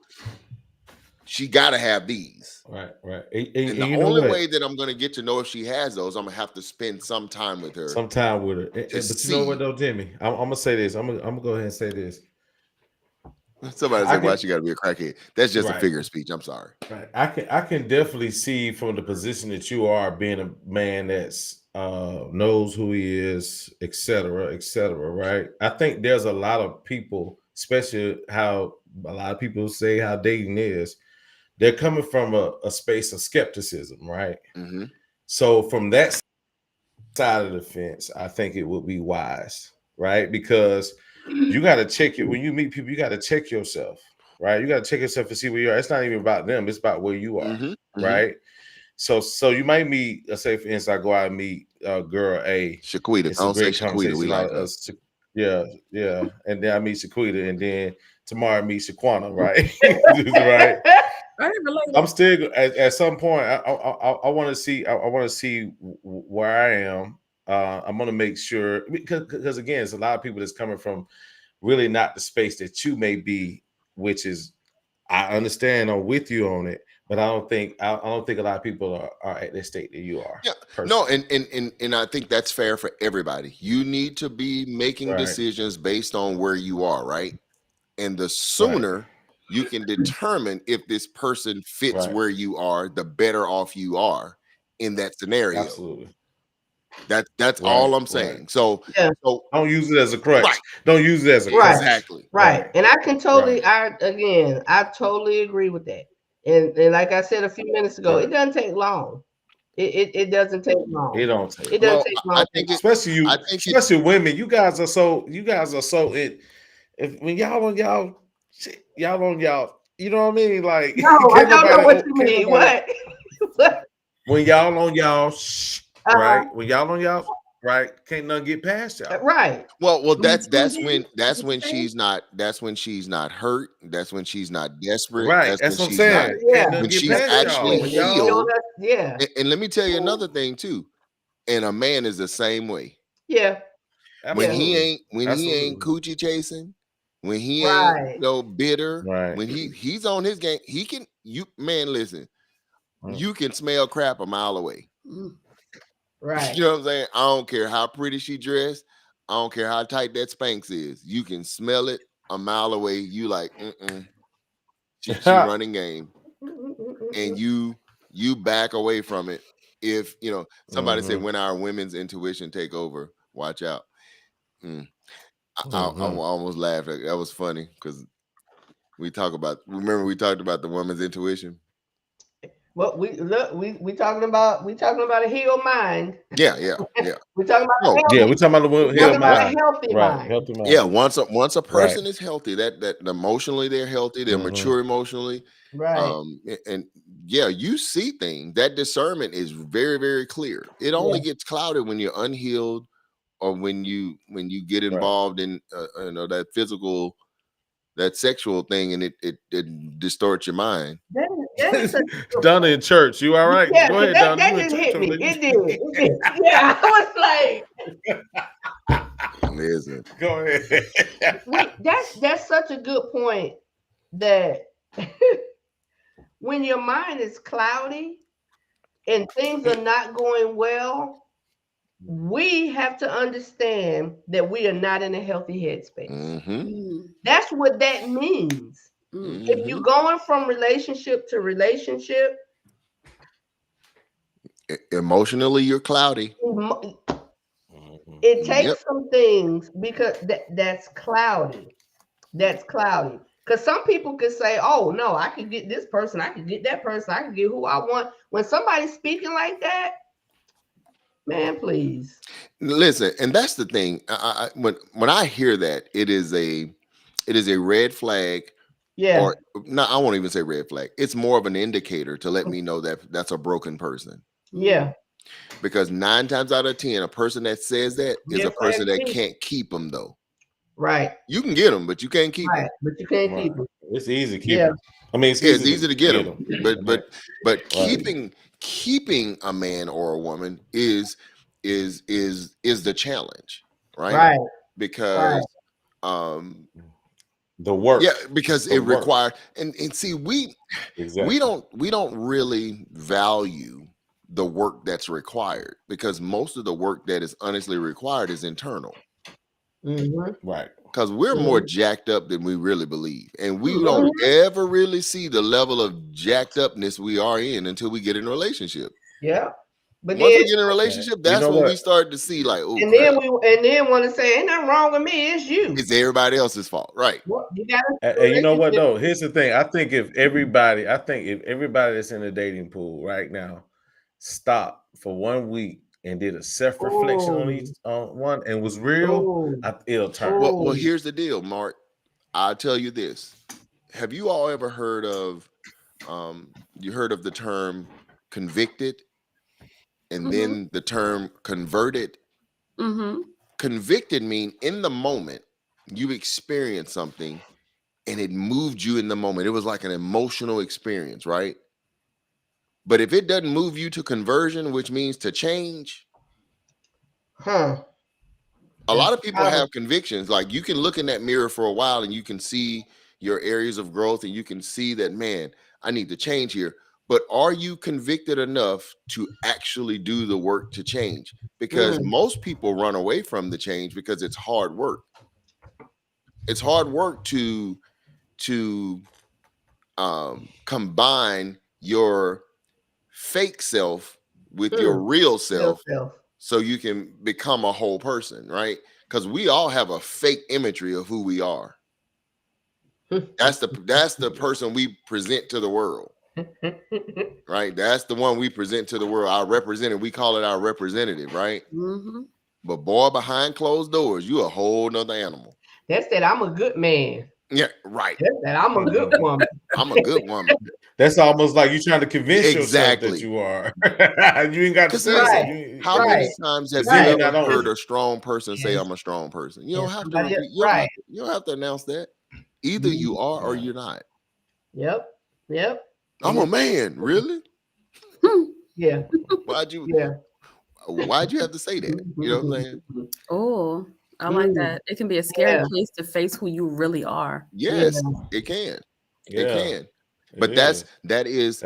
she got to have these. Right. And the only way that I'm going to get to know if she has those, I'm going to have to spend some time with her. But you know what, though, Jimmy? I'm going to say this. I'm going to go ahead and say this. Somebody said, why she got to be a crackhead? That's just a figure of speech. I'm sorry. Right. I can definitely see from the position that you are, being a man that's knows who he is, et cetera, right? I think there's a lot of people, especially how a lot of people say how dating is, they're coming from a space of skepticism, right? Mm-hmm. So from that side of the fence, I think it would be wise, right? Because you got to check it when you meet people. You got to check yourself, right? You got to check yourself to see where you are. It's not even about them; it's about where you are, right? So you might meet. Let's say, for instance, I go out and meet girl A. Shaquita. It's a great conversation. We like us. Yeah. And then I meet Shaquita, and then tomorrow I meet Shaquana, right? Right. I'm still at some point. I want to see. I want to see where I am. I'm going to make sure, because again, it's a lot of people that's coming from really not the space that you may be which is, I understand. I'm with you on it, but I don't think a lot of people are at the state that you are. Yeah, personally. no, and I think that's fair for everybody. You need to be making Right. decisions based on where you are, right? And the Right. sooner you can determine if this person fits Right. where you are, the better off you are in that scenario. Absolutely. That's Right, all I'm right. saying. So, Yeah. so Don't use it as a crutch. Right. Don't use it as a Right. crutch. exactly. Right. Right. And I can totally, Right. I totally agree with that. And like I said a few minutes ago, it Right. doesn't take long. It doesn't take long. It don't take. It doesn't Well, take I long. think it, Especially you, I think it, especially women. You guys are so it. If when y'all on y'all, shit, y'all on y'all. You know what I mean? Like No, I can't don't know nobody. what you Can't mean. nobody. What? When y'all on y'all, Uh-huh. right? When y'all on y'all, right? Can't nothing get past y'all. Right. well, that's Mhm. when she's not hurt. That's when she's not desperate. Right. That's That's when what I'm she's not. saying. Yeah. Can't nothing When get she's past y'all. actually When When you y'all, feel healed. that, yeah. And let me tell you another thing too. And a man is the same way. Yeah. When absolutely. he ain't coochie chasing, when he Right. ain't bitter, Right. when he's on his game, he can listen, Mm. you can smell crap a mile away. Right. You know what I'm saying? I don't care how pretty she dressed, I don't care how tight that Spanx is. You can smell it a mile away. You like, she running game. And you back away from it. If somebody said when our women's intuition take over, watch out. I almost laughed. That was funny because we talked about the woman's intuition. Well, we talking about a healed mind. Yeah. We're talking about No, healthy, Yeah, we're talking about the we're healthy talking about a mind. healthy Right. mind. Healthy mind. yeah. Once a person Right. is healthy, that emotionally they're healthy, they're mature emotionally. Right. And yeah, you see things. That discernment is very, very clear. It only gets clouded when you're unhealed or when you get involved in that physical, that sexual thing, and it distorts your mind. That is such a good Donna point. in church. You all right? Yeah, Go 'cause ahead, that Donna. You in just church hit over me. there? It did. It did. Yeah, I was like, Listen. Go ahead. that's such a good point that when your mind is cloudy and things are not going well, we have to understand that we are not in a healthy headspace. Mm-hmm. That's what that means. If you're going from relationship to relationship, Emotionally, you're cloudy. it takes some things because that's cloudy. That's cloudy. Because some people could say, oh, no, I can get this person, I can get that person, I can get who I want. When somebody's speaking like that, man, please. Listen, and that's the thing. When I hear that, it is a red flag. Yeah. Or no, I won't even say red flag. It's more of an indicator to let me know that that's a broken person. Yeah. Because 9 times out of 10, a person that says that is a person that can't keep them, though. Right. You can get them, but you can't keep them. But you can't keep them. It's easy to keep them. I mean, it's it's easy to get them. But Right. keeping a man or a woman is the challenge, right? Right. Because the work. Yeah, because the it work. requires and see we don't really value the work that's required, because most of the work that is honestly required is internal. Right. Because we're more jacked up than we really believe, and we don't ever really see the level of jacked upness we are in until we get in a relationship. Yeah. But Once then, we get in a relationship, that's when we start to see like, oh, and crap. then want to say, ain't nothing wrong with me, it's you. It's everybody else's fault, right? Well, you gotta, And you know what though? Here's the thing. I think if everybody that's in the dating pool right now stopped for 1 week and did a self-reflection on each one and was real, it'll turn. Well, here's the deal, Mark. I'll tell you this. Have you all ever heard of the term convicted and then the term converted? Convicted mean in the moment you experienced something and it moved you in the moment. It was like an emotional experience, right? But if it doesn't move you to conversion, which means to change, a lot of people have convictions. Like, you can look in that mirror for a while and you can see your areas of growth, and you can see that, man, I need to change here. But are you convicted enough to actually do the work to change? Because most people run away from the change because it's hard work. It's hard work to combine your fake self with your real self so you can become a whole person, right? Because we all have a fake imagery of who we are. That's the person we present to the world. Right? That's the one we present to the world. Our representative, we call it our representative, right? Mm-hmm. But boy, behind closed doors, you a whole nother animal. That's that I'm a good man. Yeah, right. That's that I'm a good woman. I'm a good woman. That's almost like you trying to convince Exactly. yourself that you are. You ain't got to say Right. it. How many times have Right. you ever heard a strong person say, Yes. I'm a strong person? You Yes, don't have to somebody repeat, else- you don't have to announce that. Either you are or you're not. Yep. I'm a man, really? Yeah. Why'd you have to say that? You know what I'm saying? Oh, I like that. It can be a scary place to face who you really are. Yes, it can. Yeah. It can. But that is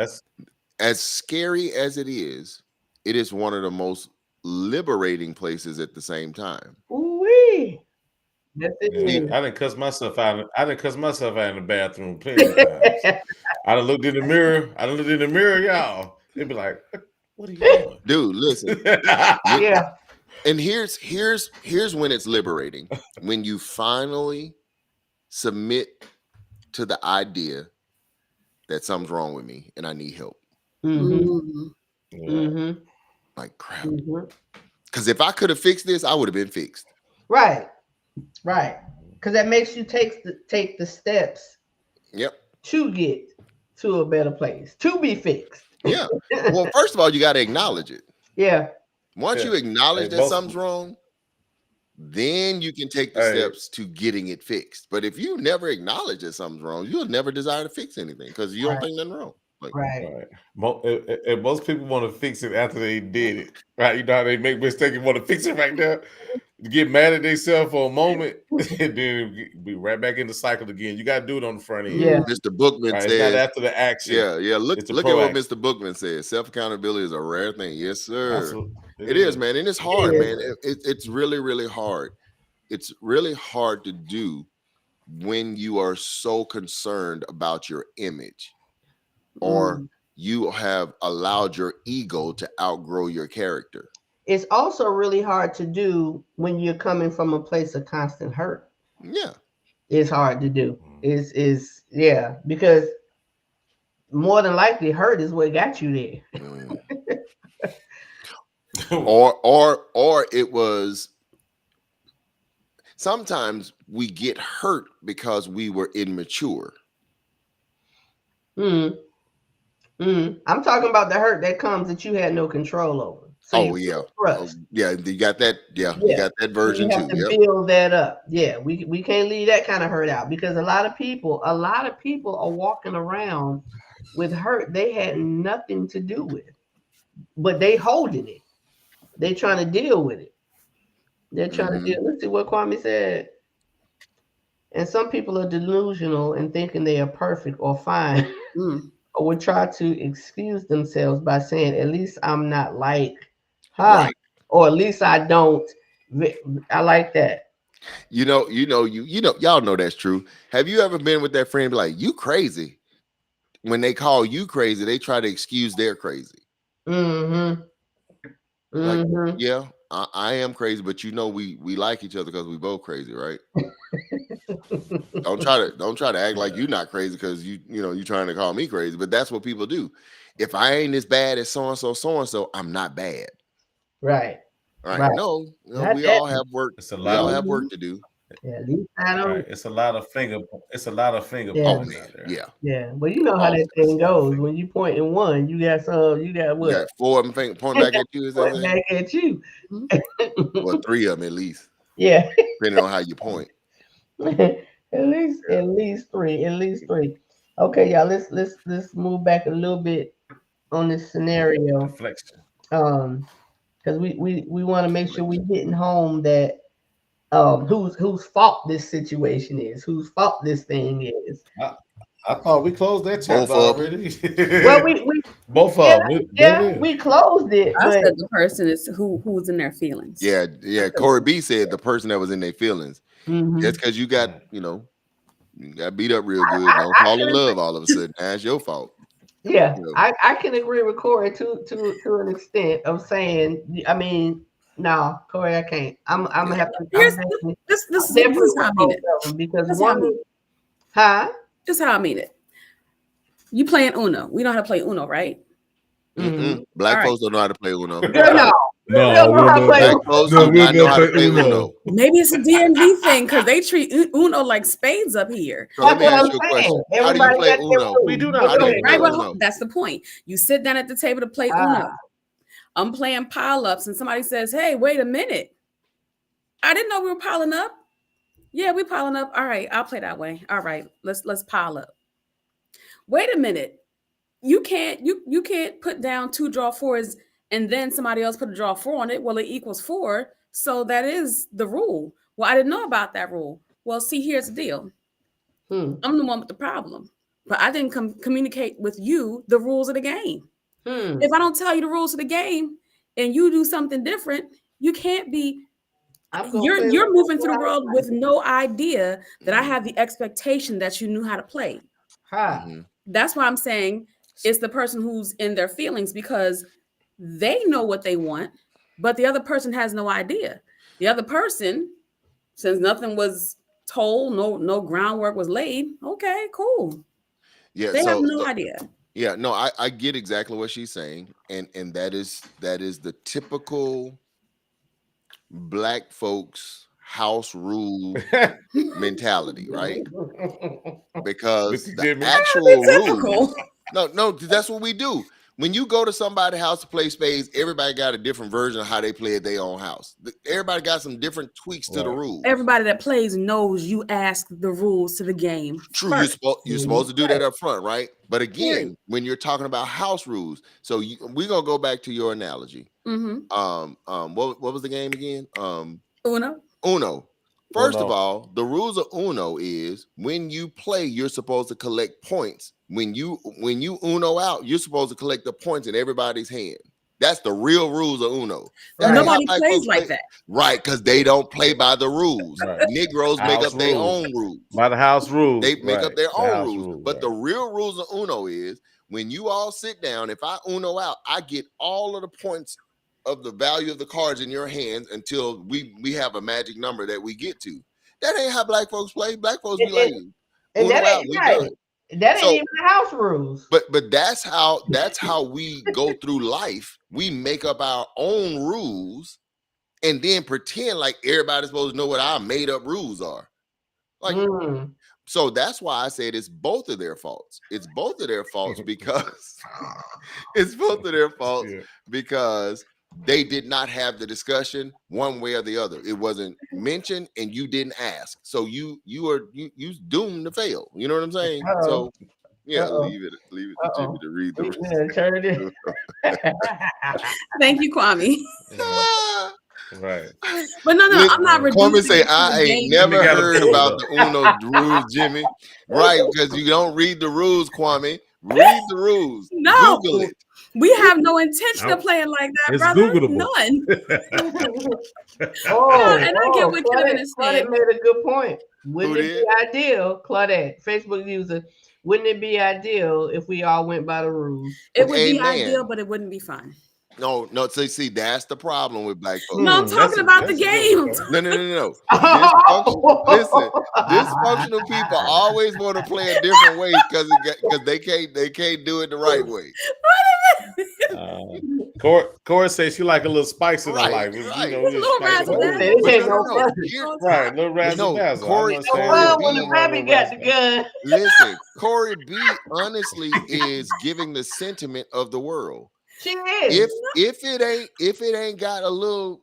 as scary as it is one of the most liberating places at the same time. Ooh-wee. That's it. I didn't cuss myself out. I didn't cuss myself out in the bathroom plenty of times. I done looked in the mirror. Y'all. They'd be like, "What are you doing, dude? Listen." Yeah. And here's when it's liberating, when you finally submit to the idea that something's wrong with me and I need help. Like crap. Because if I could have fixed this, I would have been fixed. Right. Because that makes you take the steps. Yep. To get to a better place, to be fixed. Yeah. Well, first of all, you got to acknowledge it. Yeah. Once you acknowledge that something's wrong, then you can take the steps to getting it fixed. But if you never acknowledge that something's wrong, you'll never desire to fix anything because you don't think nothing wrong. Like, right. And most people want to fix it after they did it. Right? You know how they make mistakes and want to fix it right there. Get mad at themselves for a moment and then be right back in the cycle again. You got to do it on the front end. Yeah. Mr. Bookman says, it's not after the action. Yeah. Look at what Mr. Bookman says. Self-accountability is a rare thing. Yes, sir. Absolutely. It is, man. And it's hard, man. It's really, really hard. It's really hard to do when you are so concerned about your image or you have allowed your ego to outgrow your character. It's also really hard to do when you're coming from a place of constant hurt. Yeah. It's hard to do. Is because more than likely hurt is what got you there. or it was sometimes we get hurt because we were immature. I'm talking about the hurt that comes that you had no control over. So you got that. Yeah, you got that version you have too. To build that up. Yeah, we can't leave that kind of hurt out because a lot of people are walking around with hurt they had nothing to do with, but they holding it. They trying to deal with it. They're trying to deal. Let's see what Kwame said. And some people are delusional and thinking they are perfect or fine, or would try to excuse themselves by saying, "At least I'm not like." Right. Or at least I don't. I like that. You know, y'all know that's true. Have you ever been with that friend and be like, "You crazy"? When they call you crazy, they try to excuse their crazy. Like, yeah, I am crazy, but we like each other because we both crazy, right? Don't try to act like you're not crazy because you're trying to call me crazy. But that's what people do. If I ain't as bad as so and so, I'm not bad. Right. No, we all have work. We all have work to do. Yeah, at least I don't. Right. It's a lot of finger Yeah. pointing out there. Yeah. Well, you know how that thing goes. When you point in one, you got what? You got 4 of them pointing back at you. Is that point back at you. Well, 3 of them at least. Yeah. Depending on how you point. At least 3. At least 3. Okay, y'all. Let's move back a little bit on this scenario. Reflection. Because we want to make sure we're hitting home that whose fault this situation is, whose fault this thing is. I thought we closed that chapter Both of them. already. Well, we Both yeah, of them. yeah, we closed it, I but said the person is who's in their feelings. Yeah. Corey B said the person that was in their feelings. Mhm. Just because you got, you got beat up real good, don't I fall in can love all of a sudden. That's your fault. yeah, You know. I can agree with Corey to an extent of saying, I mean, no, Corey, I can't. I'm gonna have to. Here's I'm this definitely is how I with mean both it. of them because This is how I one, mean it. huh? This is how I mean it. You playing Uno. We know how to play Uno, right? Mhm. Black All right. folks don't know how to play Uno. Girl, no, we No, don't know how to play Black Uno. folks No, do we not know don't how to play play Uno. Uno. Maybe it's a DMV thing because they treat Uno like spades up here. So let That's me what ask I'm you a saying. question. How do you Everybody play got their Uno? rules. We do But not How do go you ahead. play Right, Uno? that's the point. You sit down at the table to play Ah. Uno. I'm playing pile ups, and somebody says, "Hey, wait a minute! I didn't know we were piling up." Yeah, we piling up. All right, I'll play that way. All right, let's pile up. Wait a minute. You can't put down 2 draw 4s and then somebody else put a draw 4 on it. Well, it equals 4, so that is the rule. Well, I didn't know about that rule. Well, see, here's the deal. I'm the one with the problem, but I didn't communicate with you the rules of the game. If I don't tell you the rules of the game and you do something different, you can't be. You're moving through the world with no idea that I have the expectation that you knew how to play. That's why I'm saying it's the person who's in their feelings because they know what they want, but the other person has no idea. The other person, since nothing was told, no groundwork was laid. Okay, cool. Yeah, They have no idea. Yeah, no, I get exactly what she's saying, and that is the typical Black folks house rule mentality, right? Because Mr. the Jimmy. actual Typical. rules, no, that's what we do. When you go to somebody's house to play spades, everybody got a different version of how they play at their own house. Everybody got some different tweaks to the rules. Everybody that plays knows you ask the rules to the game. True, you're supposed to do that up front, right? But again, when you're talking about house rules, so we're gonna go back to your analogy. What was the game again? Uno. First of all, the rules of Uno is when you play, you're supposed to collect points. When you Uno out, you're supposed to collect the points in everybody's hand. That's the real rules of Uno. Nobody plays like that. Right, because they don't play by the rules. Right. Negroes make up their own rules. By the house rules. They make up their own rules. Rules, but the real rules of Uno is when you all sit down, if I Uno out, I get all of the points of the value of the cards in your hands until we have a magic number that we get to. That ain't how Black folks play. Black folks be like, Uno out, we done. That ain't even the house rules. But that's how we go through life. We make up our own rules and then pretend like everybody's supposed to know what our made up rules are. Like, so that's why I said it's both of their faults. It's both of their faults because because they did not have the discussion one way or the other. It wasn't mentioned and you didn't ask. So you doomed to fail. You know what I'm saying? So yeah, leave it to Jimmy to read the Thank you, Kwame. Right. But no, I'm not reducing. Kwame say I ain't never heard about the Uno rules, Jimmy. Right, because you don't read the rules, Kwame. Read the rules. No. Google it. We have no intention of playing like that, brother. None. And I get what Kevin is saying. Claudette made a good point. Wouldn't it be ideal, Claudette, Facebook user, wouldn't it be ideal if we all went by the rules? It would be ideal, but it wouldn't be fun. No. So see, that's the problem with Black folks. No, I'm talking about the game. No. Dysfunctional people always want to play a different way because they can't do it the right way. Cora says she like a little spice in her life. Right. Little razzle dazzle. Corey when the rabbit got the gun. Listen, Corey B honestly is giving the sentiment of the world. She is. If it ain't got a little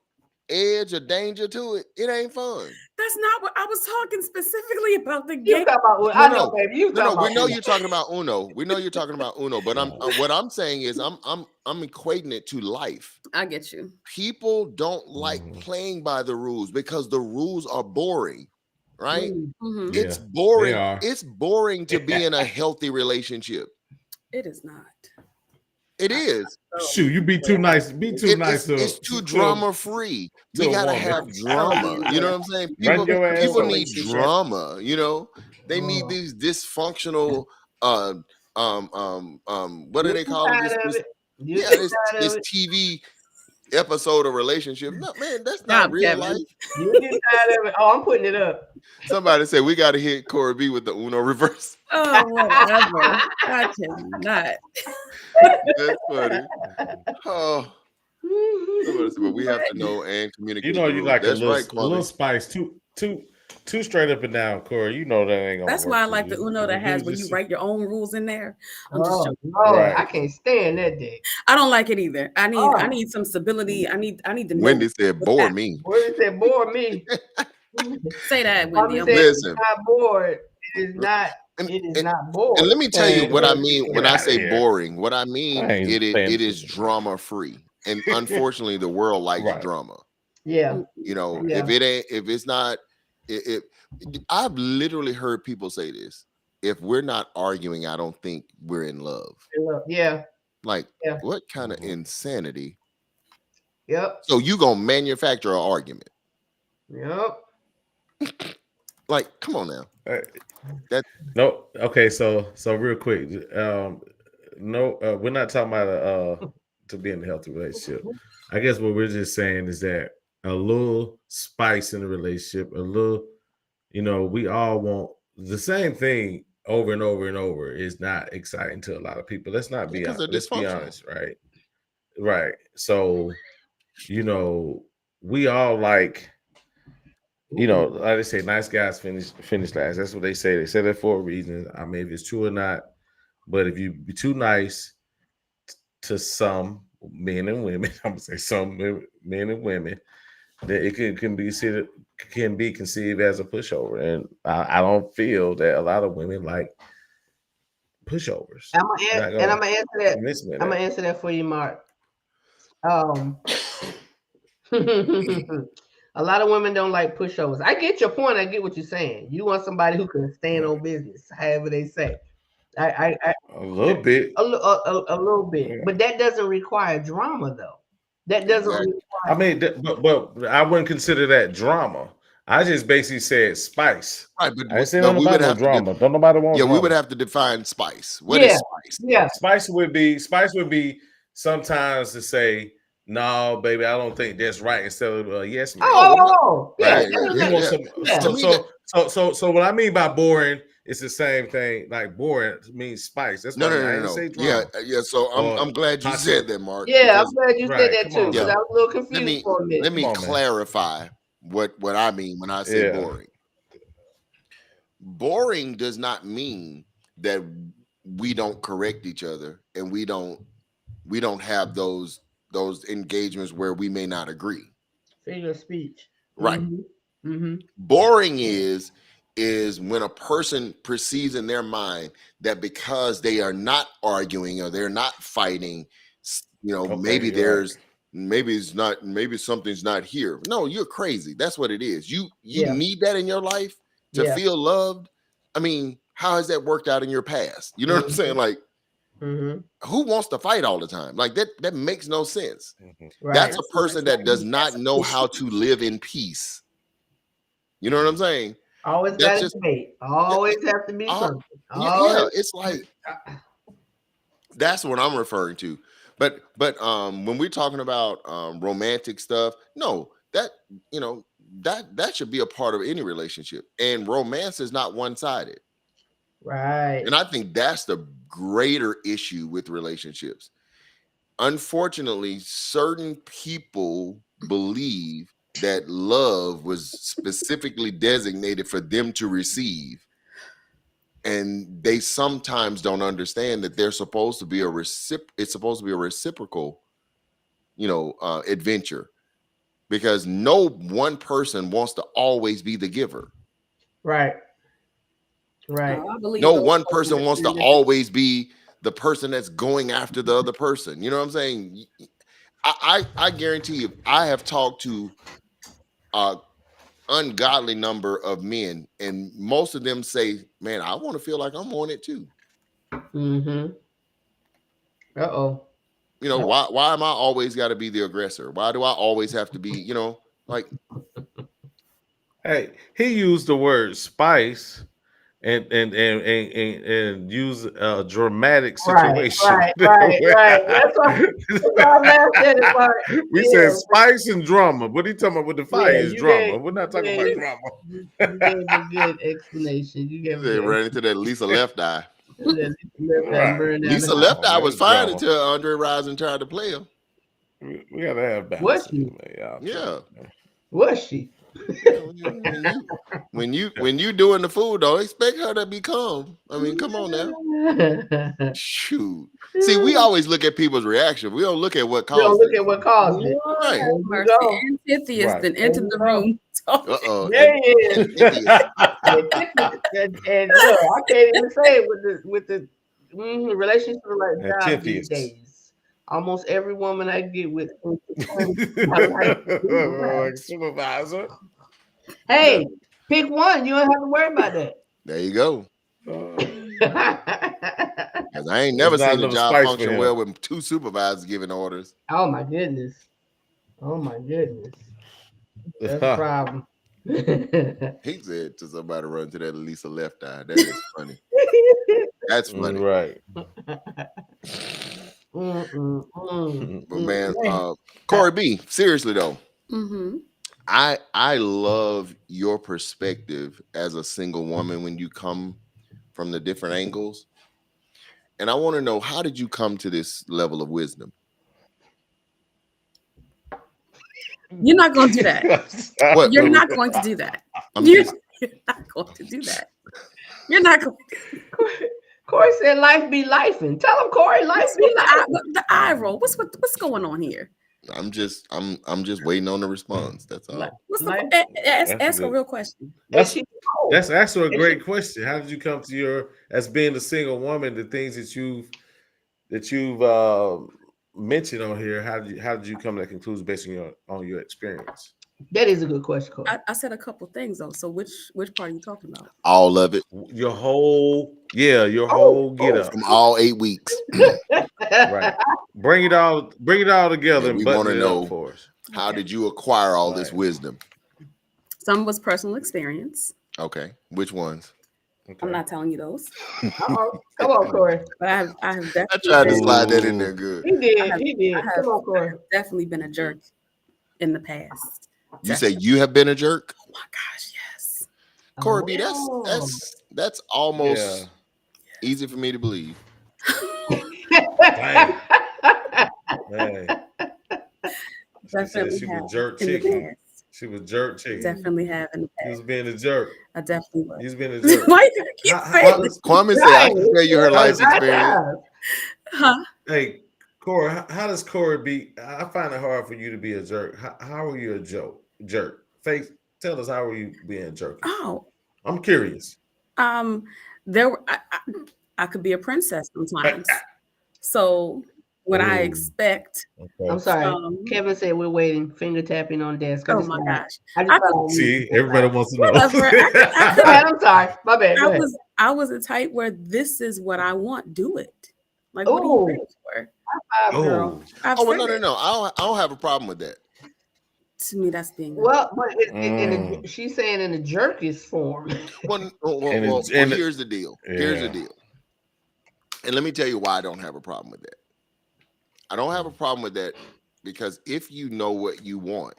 edge or danger to it, it ain't fun. That's not what I was talking specifically about. The You game. talk about I know, baby. You No, talk about we know Uno. you're talking about Uno. We know you're talking about Uno, but what I'm saying is I'm equating it to life. I get you. People don't like Mhm. playing by the rules because the rules are boring, right? Mhm. Yeah, It's boring. they are. It's boring to be in a healthy relationship. It is not. It is. Shoot, you be too nice. Be too nice. It's too drama free. to We a gotta woman. have drama. You know what I'm saying? Run your ass People over. need drama. You know, they need these dysfunctional. What do they call it? This TV episode of relationship. No, man, that's not real Kevin. life. You get tired of it. Oh, I'm putting it up. Somebody said we got to hit Corey B with the Uno reverse. Oh, whatever. I cannot. That's funny. Oh, somebody said, but we have to know and communicate. You know, you like that's a little, right, a little spice. Too straight up and down, Corey. You know that ain't gonna That's work why I for like you. the Uno that has when you write your own rules in there. I'm just joking. No, Right. I can't stand that day. I don't like it either. I need some stability. I need to know. Wendy said, "Bore me." Wendy said, "Bore me." Say that, Wendy. Mommy said, Listen. it's not bored. It is not. It is not bored. And let me tell you Hey, what I look, mean get when I outta say here. boring. What I mean, I ain't it paying is attention. drama free, and unfortunately, the world likes Right. drama. Yeah. You know, Yeah. if it's not, I've literally heard people say this. If we're not arguing, I don't think we're in love. Yeah. Like, Yeah. what kind of insanity? Yep. So you gonna manufacture an argument? Yep. Like, come on now. No, okay, so real quick, no, we're not talking about to be in a healthy relationship. I guess what we're just saying is that a little spice in the relationship, a little, you know, we all want the same thing over and over and over is not exciting to a lot of people. Let's not be Because honest. they're Let's be dysfunctional. honest, right? Right. So, you know, we all like, you know, like they say, nice guys finish last. That's what they say. They say that for a reason. I mean, if it's true or not, but if you be too nice to some men and women, I'm gonna say some men and women, that it can be conceived as a pushover, and I don't feel that a lot of women like pushovers. I'm gonna answer that. Convince me of I'm that. gonna answer that for you, Mark. A lot of women don't like pushovers. I get your point. I get what you're saying. You want somebody who can stand on business, however they say. I A little bit. a little bit, Yeah. but that doesn't require drama, though. That doesn't. Exactly. I mean, but I wouldn't consider that drama. I just basically said spice. Right, but I didn't say no, nothing we about would no have to drama. Don't nobody want yeah, drama. we would have to define spice. What is spice? Yeah. Spice would be sometimes to say, no, baby, I don't think that's right instead of yes, man. Oh, yeah. Right, yeah, You want some, Yeah. To me, so what I mean by boring, it's the same thing. Like boring means spice. That's No, why I no, didn't no, say no. drama. Yeah. So I'm glad you hot said sauce. that, Mark. Yeah, I'm because glad you said Right, that come too, on. because I was a little confused for a minute. let me Come on, man. clarify what I mean when I say Yeah. boring. Boring does not mean that we don't correct each other and we don't have those engagements where we may not agree. Figure of speech. Right. Mm-hmm. Boring is when a person perceives in their mind that because they are not arguing or they're not fighting, you know, Okay, maybe you're right. maybe something's not here. No, you're crazy. That's what it is. You Yeah. need that in your life to Yeah. feel loved. I mean, how has that worked out in your past? You know what I'm saying? Like, Mm-hmm. who wants to fight all the time? Like that makes no sense. Right. That's a That's person that does not know how to live in peace. You know what I'm saying? Always That's got to just- debate. Always have to be something. Yeah, Always. it's like that's what I'm referring to. But when we're talking about romantic stuff, no, that you know that should be a part of any relationship. And romance is not one-sided. Right. And I think that's the greater issue with relationships. Unfortunately, certain people believe that love was specifically designated for them to receive. And they sometimes don't understand that they're supposed to be it's supposed to be a reciprocal, adventure. because no one person wants to always be the giver. Right. Right. I believe No those one folks person wants to understand always be the person that's going after the other person. You know what I'm saying? I guarantee you, I have talked to ungodly number of men, and most of them say, man, I want to feel like I'm on it too. Mm-hmm. Uh-oh. You know, why am I always got to be the aggressor? Why do I always have to be, you know, like, Hey, he used the word spice and use a dramatic Right, situation. right. That's why I laughed at it. Like, We yeah, said spice and drama. What are you talking about with the fire yeah, is you drama. gave- We're not talking you about gave- drama. you gave a good explanation. You gave a they good run into that Lisa Left Eye. Right. Lisa down Left the- Eye was that's fine drama. until Andre Rison tried to play her. We gotta have balance. Was in she? it, man. Y'all Yeah. tripping, Was she? When you doing the food, don't expect her to be calm. I mean, come on now. Shoot. See, we always look at people's reaction. We don't look at what You don't caused look it. at what caused it. Lord Right. have There you mercy. go. And Tithias Right. then entered the There you room. Uh-oh. There he is. And- And look, I can't even say it with the relationship like And job these Tithias. days. Almost every woman I get with. Like supervisor. Hey, pick one. You don't have to worry about that. There you go. Oh 'Cause I ain't never There's not seen a enough job spice for function him. well with two supervisors giving orders. my goodness. Oh my goodness. That's a problem. He said to somebody run to that Lisa Left Eye. That is funny. That's funny. Right. But man, Corey B, seriously though, Mm-hmm. I love your perspective as a single woman when you come from the different angles. And I want to know, how did you come to this level of wisdom? You're not going to do that. What? You're not going to do that. I'm You're just- not going to do that. You're not going to. Corey said life be lifing. Tell him, Corey, life be life. The eye roll. What's going on here? I'm just waiting on the response. That's all. What's Life- ask a real question. That's And that's actually a great question. How did you come to your, as being a single woman, the things that you've mentioned on here? How did you come to that conclusion based on your experience? that is a good question, Corey. I said a couple things though. So which part are you talking about? All of it Your whole get up. from all 8 weeks. Right. Bring it all together And and we button wanna it know up for us. How did you acquire all this Right. wisdom? Some was personal experience. Okay, which ones? Okay. I'm not telling you those, Uh-oh. Come on, Corey. but I have I definitely, tried to Ooh. slide that in there good. He did. I have- He did. I have- Come on, Corey. definitely been a jerk in the past. You say you have been a jerk? Oh my gosh, yes. Corey B, Oh. that's almost Yeah. easy for me to believe. Dang. Dang. She said Definitely she have was jerk in the chicken. past. She was jerk chicken. Definitely have in the You past. was being a jerk. I definitely was. You was being a jerk. Why you keep How- saying this? Kwame said I can tell you her life experience. Huh? Hey, Corey, how does Corey be? I find it hard for you to be a jerk. How are you a jerk? Face, tell us, how are you being a jerk? Oh, I'm curious. there were, I could be a princess sometimes. So what I Ooh. expect. Okay. I'm sorry. Um, Kevin said we're waiting. Finger tapping on desk. I Oh just my thought- gosh. I just I thought I'd See, leave. everybody wants to know. Whatever. I Go ahead. I'm sorry. My bad. Go ahead. I was a type where this is what I want. Do it. Like what are Ooh. you waiting for? Five, girl. Oh, I've Oh well, said no. it. I don't have a problem with that. To me, that's being Well, but she's saying in the jerkiest form. Well, And here's the deal. Here's the Yeah. deal. And let me tell you why I don't have a problem with that. I don't have a problem with that because if you know what you want,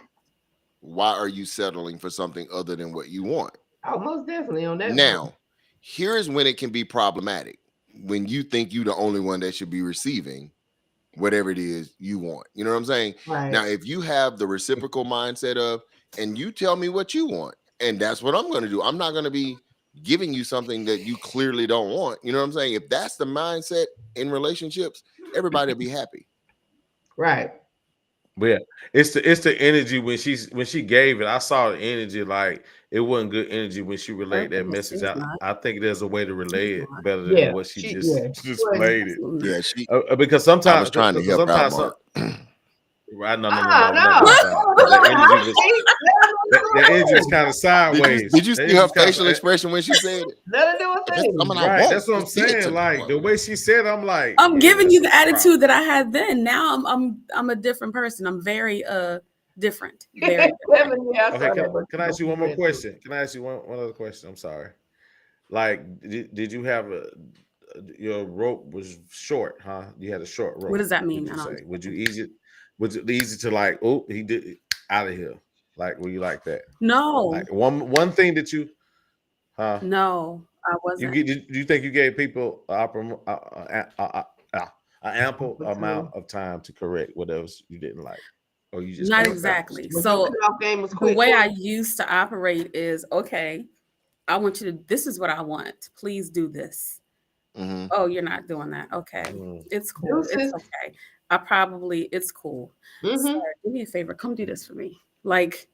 why are you settling for something other than what you want? Oh, most definitely on that. Now, here's when it can be problematic. When you think you're the only one that should be receiving whatever it is you want. You know what I'm saying? Right. Now, if you have the reciprocal mindset of, and you tell me what you want, and that's what I'm going to do. I'm not going to be giving you something that you clearly don't want. You know what I'm saying? If that's the mindset in relationships, everybody will be happy. Right. But yeah, it's the energy when she gave it. I saw the energy, like it wasn't good energy when she relayed that Purpose message. is not. I think there's a way to relay It's it not. better than Yeah, what she she just was. played it. Absolutely Yeah, not. she. Because I was sometimes, trying to help out, sometimes, Mark. right? No, No. we're not doing that. Don't Because put the her on the energy hot was seat. Let her the energy was do kind of sideways. Did you The see energy her was kind facial of expression when she said it? Let her do a That's thing. coming out. right. Whoa, That's what I'm just did to saying. me. Like the way she said, I'm like, I'm yeah, giving that's you the a problem. attitude that I had then. Now I'm a different person. I'm very different. Very different. Okay, can I ask you one more question? Can I ask you one other question? I'm sorry. Like, did you have your rope was short, huh? You had a short rope. What does that mean? Would you I don't say? Was it easy to like, oh, he did it out of here? Like, were you like that? No, Like one thing that you, huh? no, I wasn't. Do you think you gave people an ample amount of time to correct whatever you didn't like, or you just Not went exactly. The So cutoff game was the quick. way I used to operate is okay. I want you to. This is what I want. Please do this. Mm-hmm. Oh, you're not doing that. Okay, Mm. it's cool. It's Deuces. okay. It's cool. Mhm. Sir, do me a favor. Come do this for me. Like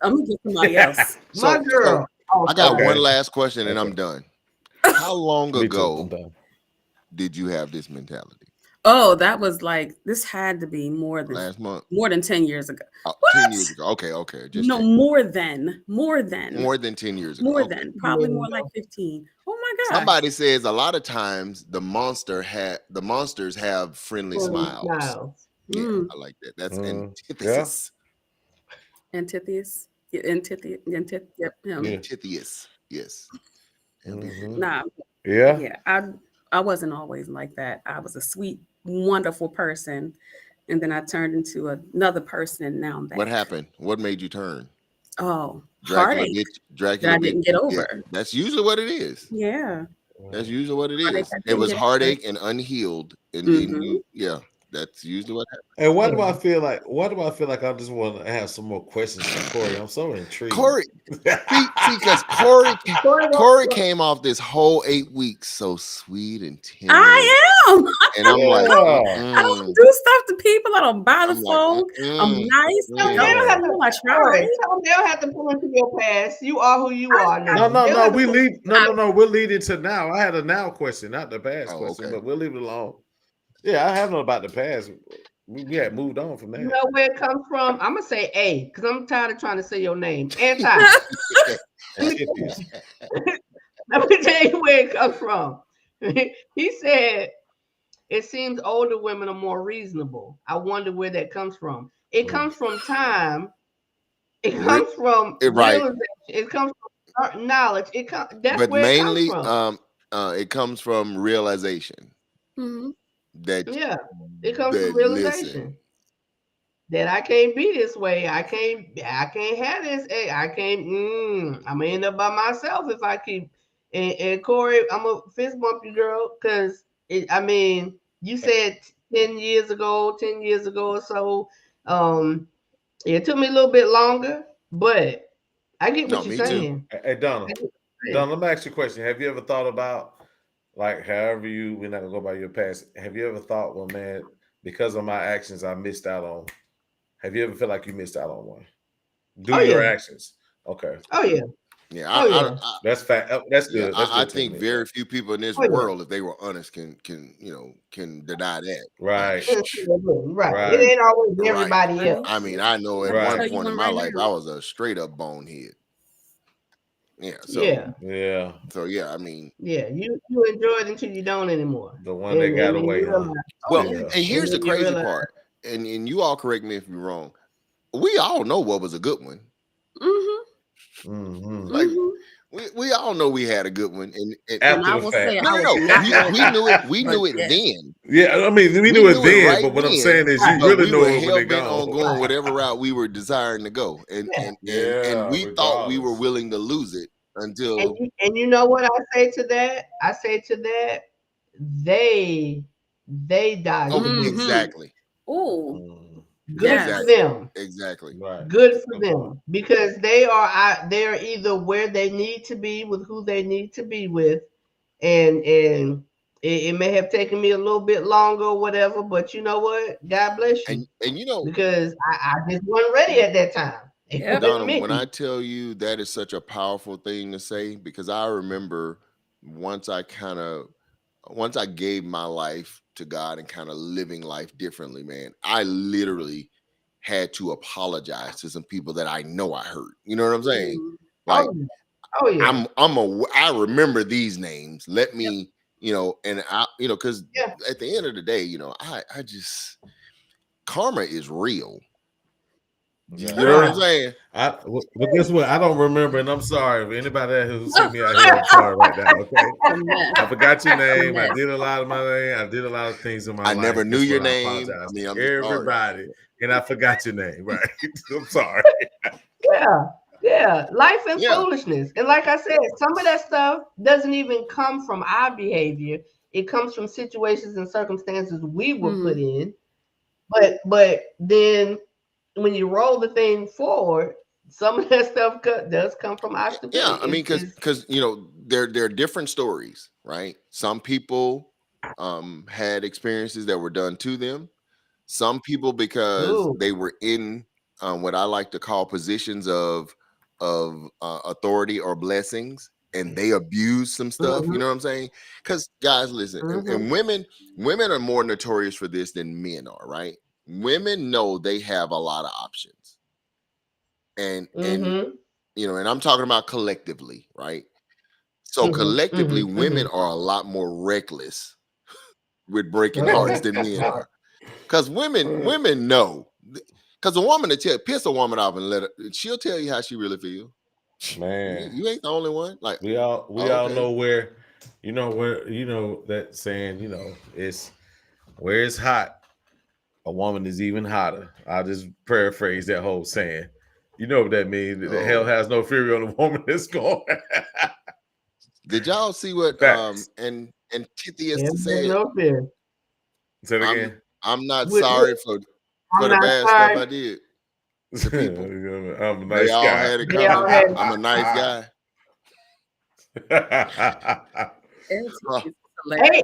I'm gonna get somebody else. My girl. I got Okay. one last question and I'm done. How long Me too. I'm ago done. did you have this mentality? Oh, that was like this had to be more than Last month? 10 years ago. Oh, What? 10 years ago. Okay. Just No, checking. more than More than 10 years ago. more Okay. than probably more Yeah. like 15. Oh my god. Somebody says a lot of times the monsters have friendly smiles. Yeah, Mm. I like that. That's Mm. antithesis. Antithesis. Yep, him. Yeah. Antithesis. Yes. Mhm. Nah, Yeah. yeah. I wasn't always like that. I was a sweet, wonderful person. And then I turned into another person and now I'm back. What happened? What made you turn? Oh, Dracula heartache bit. that Dracula I bit. didn't get Yeah, over. that's usually what it is. Yeah. That's usually what it Heartache is. I It didn't was get over. heartache and unhealed, and Mhm. you, yeah, that's usually what happens. And why do I feel like? Why do I feel like I just want to have some more questions for Corey? I'm so intrigued. Corey, see, because Corey came off this whole 8 weeks so sweet and tender. I am. And I'm like, I don't do stuff to people. I don't bother I'm like, folk. I'm nice. They don't I have to. try. They don't have to pull into your past. You are who you are now. No. We leave. No. We'll lead into now. I had a now question, not the past Oh, question, okay. but we'll leave it alone. Yeah, I have known about the past. We had moved on from that. You know where it comes from? I'm gonna say A because I'm tired of trying to say your name. Anti. Antithesis. Let me tell you where it comes from. He said, it seems older women are more reasonable. I wonder where that comes from. It comes from time. It comes from right. realization. It comes from knowledge. That's But where mainly, it comes from. it comes from realization Mhm. that Yeah, it comes that from realization listen, that I can't be this way. I can't have this. I can't. I'm gonna end up by myself if I keep. And Corey, I'm gonna fist bump you, girl, because I mean, you said 10 years ago or so. It took me a little bit longer, but I get what No, you're me too. saying. Hey, Donna. I get what you're saying. Donna, let me ask you a question. Have you ever thought about, like, we're not gonna go by your past. Have you ever thought, well, man, because of my actions, I missed out on? Have you ever felt like you missed out on one? Your actions. Okay. Oh yeah. Yeah, That's fact. That's yeah, good. That's I good to think me. very few people in this Oh, yeah. world, if they were honest, can deny that. Right. Right. It ain't always everybody Right. else. I mean, I know at Right. one point in my Right life, now. I was a straight up bonehead. Yeah. So Yeah. So yeah, I mean, Yeah, you enjoy it until you don't anymore. The one that got away. well, yeah. and here's the crazy part, and you all correct me if you're wrong. We all know what was a good one. Mm-hmm. Mm-hmm. Like we all know we had a good one, and After I the will fact. say, no, we knew it. We knew it yes. then. Yeah, I mean, we knew it then, right but what I'm then, saying is, you but really we know were it when they hell-bent on gone. going whatever route we were desiring to go, and we thought we were regardless. willing to lose it until. And you know what I say to that? I say to that, they dodged the bullet. Exactly. Oh, Good for them. Exactly. Right. Good for them because they're either where they need to be with who they need to be with, and It may have taken me a little bit longer or whatever, but you know what? God bless you. And you know, Because I just wasn't ready at that time. It Yep. wasn't Donna, when I me. tell you that is such a powerful thing to say, because I remember once I gave my life to God and kind of living life differently, man, I literally had to apologize to some people that I know I hurt. You know what I'm saying? Mhm. Like, Oh yeah. Oh yeah. I remember these names. Let me, and I, because Yeah. at the end of the day, I just karma is real. You Yeah. know what I'm saying? But guess what? I don't remember, and I'm sorry. If anybody who see me out here, I'm sorry right now. Okay, A mess. I forgot your A name. I mess. did a lot of my name. I did a lot of things in my I never life. knew Guess your what? I name. I apologize mean, I'm to just sorry. everybody, and I forgot your name. Right? I'm sorry. Yeah. Yeah. Life and Yeah. foolishness. And like I said, some of that stuff doesn't even come from our behavior. It comes from situations and circumstances we were put Mhm. in. But then when you roll the thing forward, some of that stuff does come from our Yeah, stupidity. I mean, It's, because it's there are different stories, right? Some people had experiences that were done to them. Some people because ooh. they were in what I like to call positions of authority or blessings, and they abused some stuff. You Mhm, know what I'm saying? Because guys, listen, and mhm, women are more notorious for this than men are, right? Women know they have a lot of options, and mhm, and I'm talking about collectively, right? So mhm, collectively, mhm, women mhm. are a lot more reckless with breaking hearts Okay. than men All right. are. Because women know. Because a woman to piss a woman off and she'll tell you how she really feels. You, Man, you ain't the only one. Like, we oh, all okay. know where, that saying, it's where it's hot, a woman is even hotter. I'll just paraphrase that whole saying. You know what that means? The hell Oh, has no fury on the woman that's going. did y'all see what Facts. and Tithias Yeah, said? no fear. Say it I'm again. I'm not With, sorry for I'm the not bad stuff sorry. I did to people. I'm a They nice all guy. had it They all coming. had. I'm a nice guy. It's Huh. hilarious.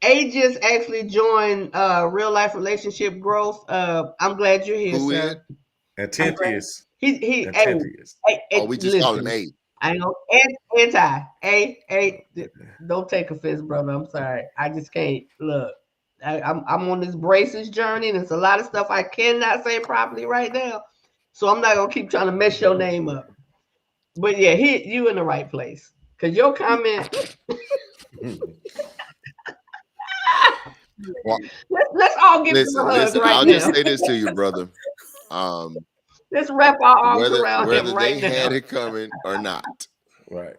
A just actually joined real life relationship growth. I'm glad you're here, Who is? sir. and I'm glad Tentius. he And hey, Tentius. Oh, we just call him listen. A. I know don't take offense, brother. I'm sorry. I just can't look. I'm on this braces journey, and there's a lot of stuff I cannot say properly right now. So I'm not gonna keep trying to mess your name up. But yeah, you in the right place. Cause your comment, Well, let's all give him a hug listen. right I'll just now. say this to you, brother. Um, Let's wrap our arms whether around him whether right they had now. it coming or not, Right.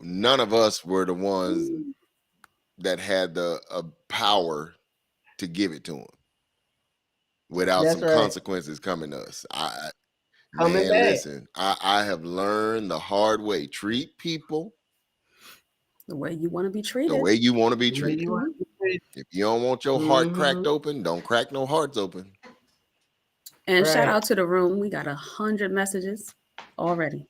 none of us were the ones that had the power to give it to them without That's some right. consequences coming to us. Coming Man, back. listen, I have learned the hard way. Treat people The way you want to be the treated. way you want to be The way treated. you want Mhm. to be. If you don't want your heart Mm-hmm. cracked open, don't crack no hearts open. And shout Right. out to the room. We got 100 messages already.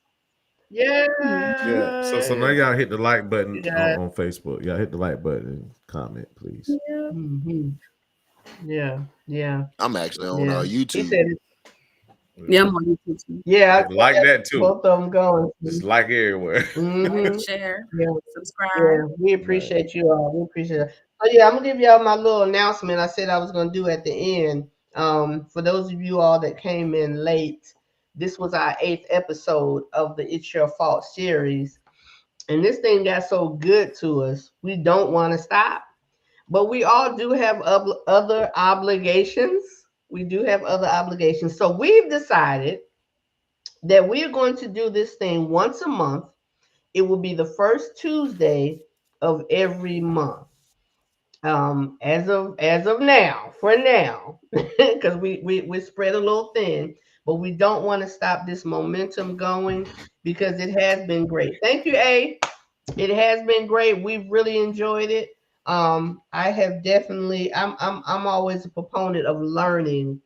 Mhm. Yeah. So now Yes. y'all hit the like button Yeah. on Facebook. Y'all hit the like button and comment, please. Yeah. Mm-hmm. Yeah. Yeah. I'm actually on Yeah. He YouTube. said, Yeah, I'm on YouTube too. yeah, I And like got that too. both of them going. Just like everywhere. Like, Mm-hmm. share, Yeah. subscribe. Yeah. We Right. appreciate you all. We appreciate it. So yeah, I'm gonna give y'all my little announcement I said I was gonna do at the end. For those of you all that came in late, this was our 8th episode of the It's Your Fault series. And this thing got so good to us, we don't want to stop. But we all do have other obligations. We do have other obligations. So we've decided that we are going to do this thing once a month. It will be the first Tuesday of every month. As of now, for now, because we spread a little thin, but we don't want to stop this momentum going because it has been great. Thank you, A. It has been great. We've really enjoyed it. I have definitely. I'm always a proponent of learning.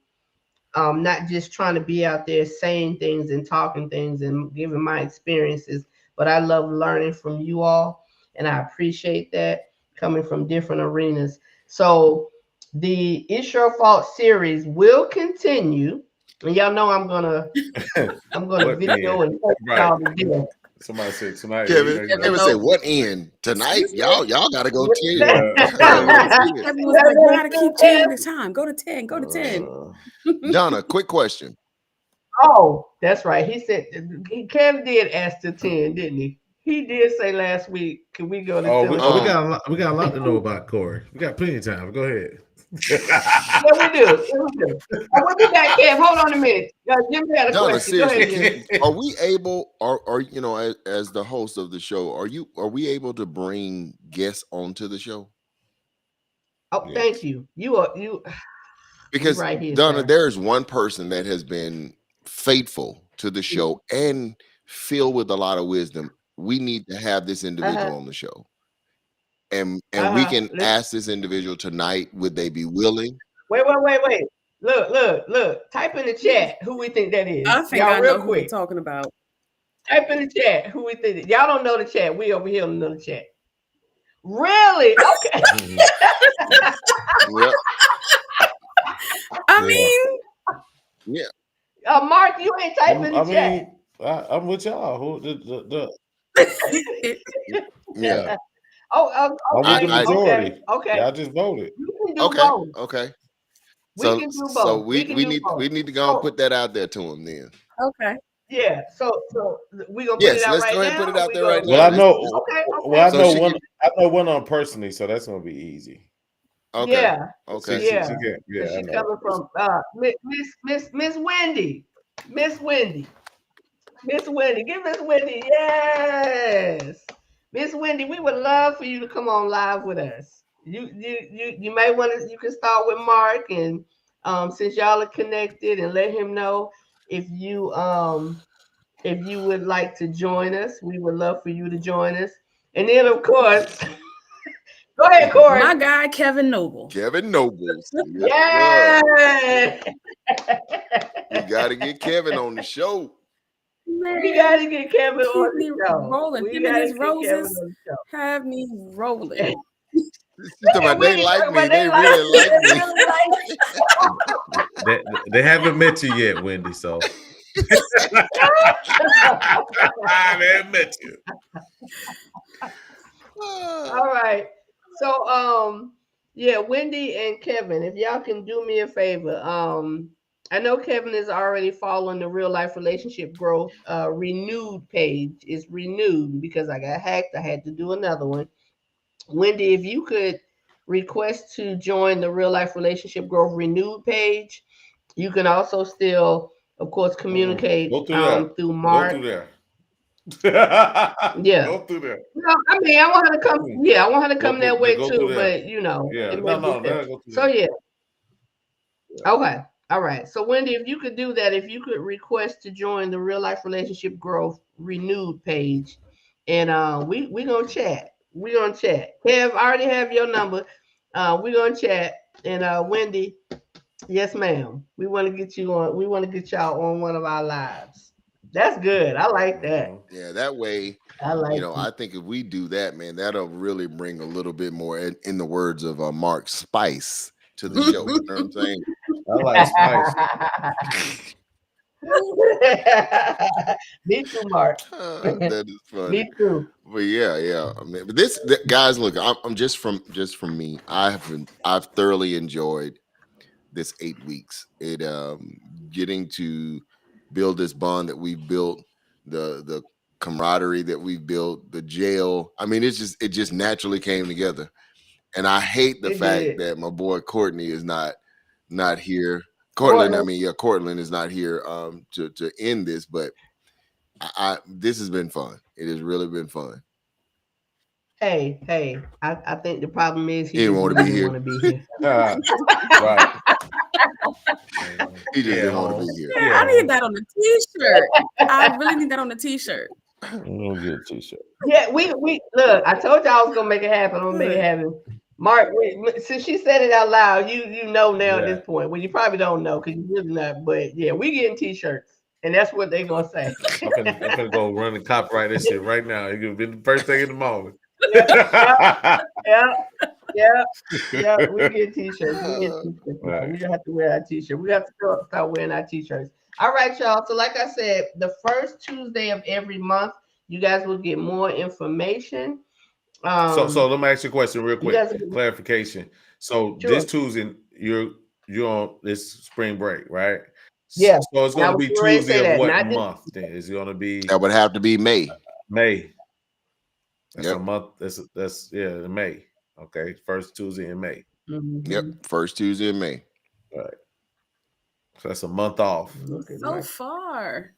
Not just trying to be out there saying things and talking things and giving my experiences, but I love learning from you all. and I appreciate that coming from different arenas. So the It's Your Fault series will continue. And y'all know I'm gonna What video end? and put Right. y'all together. Somebody said tonight. Kevin, you know, Kevin say, what end? Tonight? Y'all gotta go 10. Yeah. Kevin was like, "You gotta keep changing the time. Go to 10. Go to 10." Donna, quick question. Oh, that's right. He said Kevin did ask to 10, didn't he? He did say last week, can we go to 10? we got a lot to know about Corey. We got plenty of time. Go ahead. Yeah, we do. Yeah, we do. We'll be back, Kev. Hold on a minute. Jimmy had a Donna, question. Go ahead, seriously, Jimmy. are we able, or you know, as the host of the show, are we able to bring guests onto the show? Oh, Yes. thank you. You Because right here, Donna, sir. there is one person that has been faithful to the show and filled with a lot of wisdom. We need to have this individual on the show. And we can ask this individual tonight, would they be willing? Wait. Look. Type in the chat who we think that is. I think y'all I real know who we're quick. talking about. Type in the chat who we think. Y'all don't know the chat. We over here don't know the chat. Really? Okay. Yep. I mean, Yeah. Mark, you ain't typing the chat. I'm with y'all. Who Yeah. Oh, I'm with the majority. Okay. Y'all just voted. You can do Okay. both. Okay. We can do both. So we can do need both. we need to go and put that out there to him then. okay. Yeah. So we gonna put Yes, it out let's right go ahead now. and put it out there gonna- right now. Well, I know. Okay. Well, I So know she one. I know one on personally, so that's gonna be easy. Okay. Yeah. Okay. Yeah. She can, So I she's know. coming from Miss Wendy. Miss Wendy. Give Miss Wendy. Yes. Miss Wendy, we would love for you to come on live with us. You may want to. You can start with Mark, and since y'all are connected, and let him know if you would like to join us. We would love for you to join us. And then of course, go ahead, Corey. My guy, Kevin Noble. Kevin Nobles. Yeah. We got to get Kevin on the show. Man, We gotta get Kevin keep on me the show. rolling. We Him and gotta his get Kevin roses on the show. have me rolling. They like me. They really like me. They haven't met you yet, Wendy. So I haven't met you. All right. So yeah, Wendy and Kevin, if y'all can do me a favor. I know Kevin is already following the Real Life Relationship Growth renewed page. It's renewed because I got hacked. I had to do another one. Wendy, if you could request to join the Real Life Relationship Growth renewed page, you can also still, of course, communicate Go through that. through Mark. Go through there. Yeah. Go through there. No, I mean, I want her to come. Yeah, I want her to come that way go too. through But you know, Yeah. it may No, be let her fair. go through So there. yeah. Okay. All right. So Wendy, if you could do that, if you could request to join the Real Life Relationship Growth renewed page, and we gonna chat. We gonna chat. Kev, I already have your number. We gonna chat. And Wendy, yes, ma'am. We want to get you on. We want to get y'all on one of our lives. That's good. I like that. Yeah, that way, I like. you know, I think if we do that, man, that'll really bring a little bit more, in the words of Mark, spice to the show. You know what I'm saying? I like spice. Me too, Mark. That is funny. Me too. But yeah. I mean, but guys, look, I'm just from me. I've thoroughly enjoyed this 8 weeks. It getting to build this bond that we've built, the camaraderie that we've built, the jail. I mean, it just naturally came together. And I hate the fact that my boy Courtney is not here. Cortland, Cortland is not here to end this, but this has been fun. It has really been fun. Hey, I think the problem is he didn't want to be here. Right. He just didn't want to be here. Yeah, I need that on the t-shirt. I really need that on the t-shirt. I'm gonna get a t-shirt. Yeah, we look. I told you I was gonna make it happen. I'm gonna make it happen. Mark, since she said it out loud, you know now at this point. Well, you probably don't know because you're really not. But yeah, we getting t-shirts, and that's what they're gonna say. I'm gonna go run and copyright this shit right now. It could be the first thing in the morning. Yeah. We get t-shirts. Right. We don't have to wear our t-shirt. We have to start wearing our t-shirts. All right, y'all. So, like I said, the first Tuesday of every month, you guys will get more information. So let me ask you a question real quick. guys- Clarification. So Sure. this Tuesday, you're on this spring break, right? Yeah. So it's I going to was be getting ready to say Tuesday of that. what Not this- month? Then is it going to be That would have to be May. May? That's Yep. a month. That's in May. Okay, first Tuesday in May. Mhm. Yep, first Tuesday in May. Right. So that's a month off. Look at So that. far.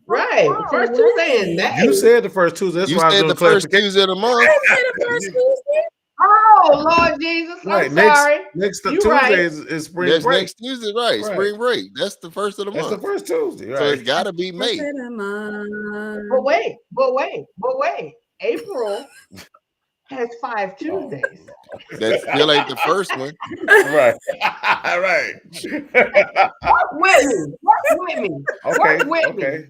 Right. far First away. Tuesday in May. You said the first Tuesday. That's You why I was said doing the first clarification. Tuesday of the month. I said the first Tuesday. Oh, Lord Jesus. I'm Right. sorry. Next You Tuesday right. is spring That's break. next Tuesday, right? Right. Spring break. That's the first of the That's the month. first Tuesday, So it's right? got to be May. But wait. April has 5 Tuesdays. That still ain't the first one. Right. Right. Work with me. Okay. with me. Okay.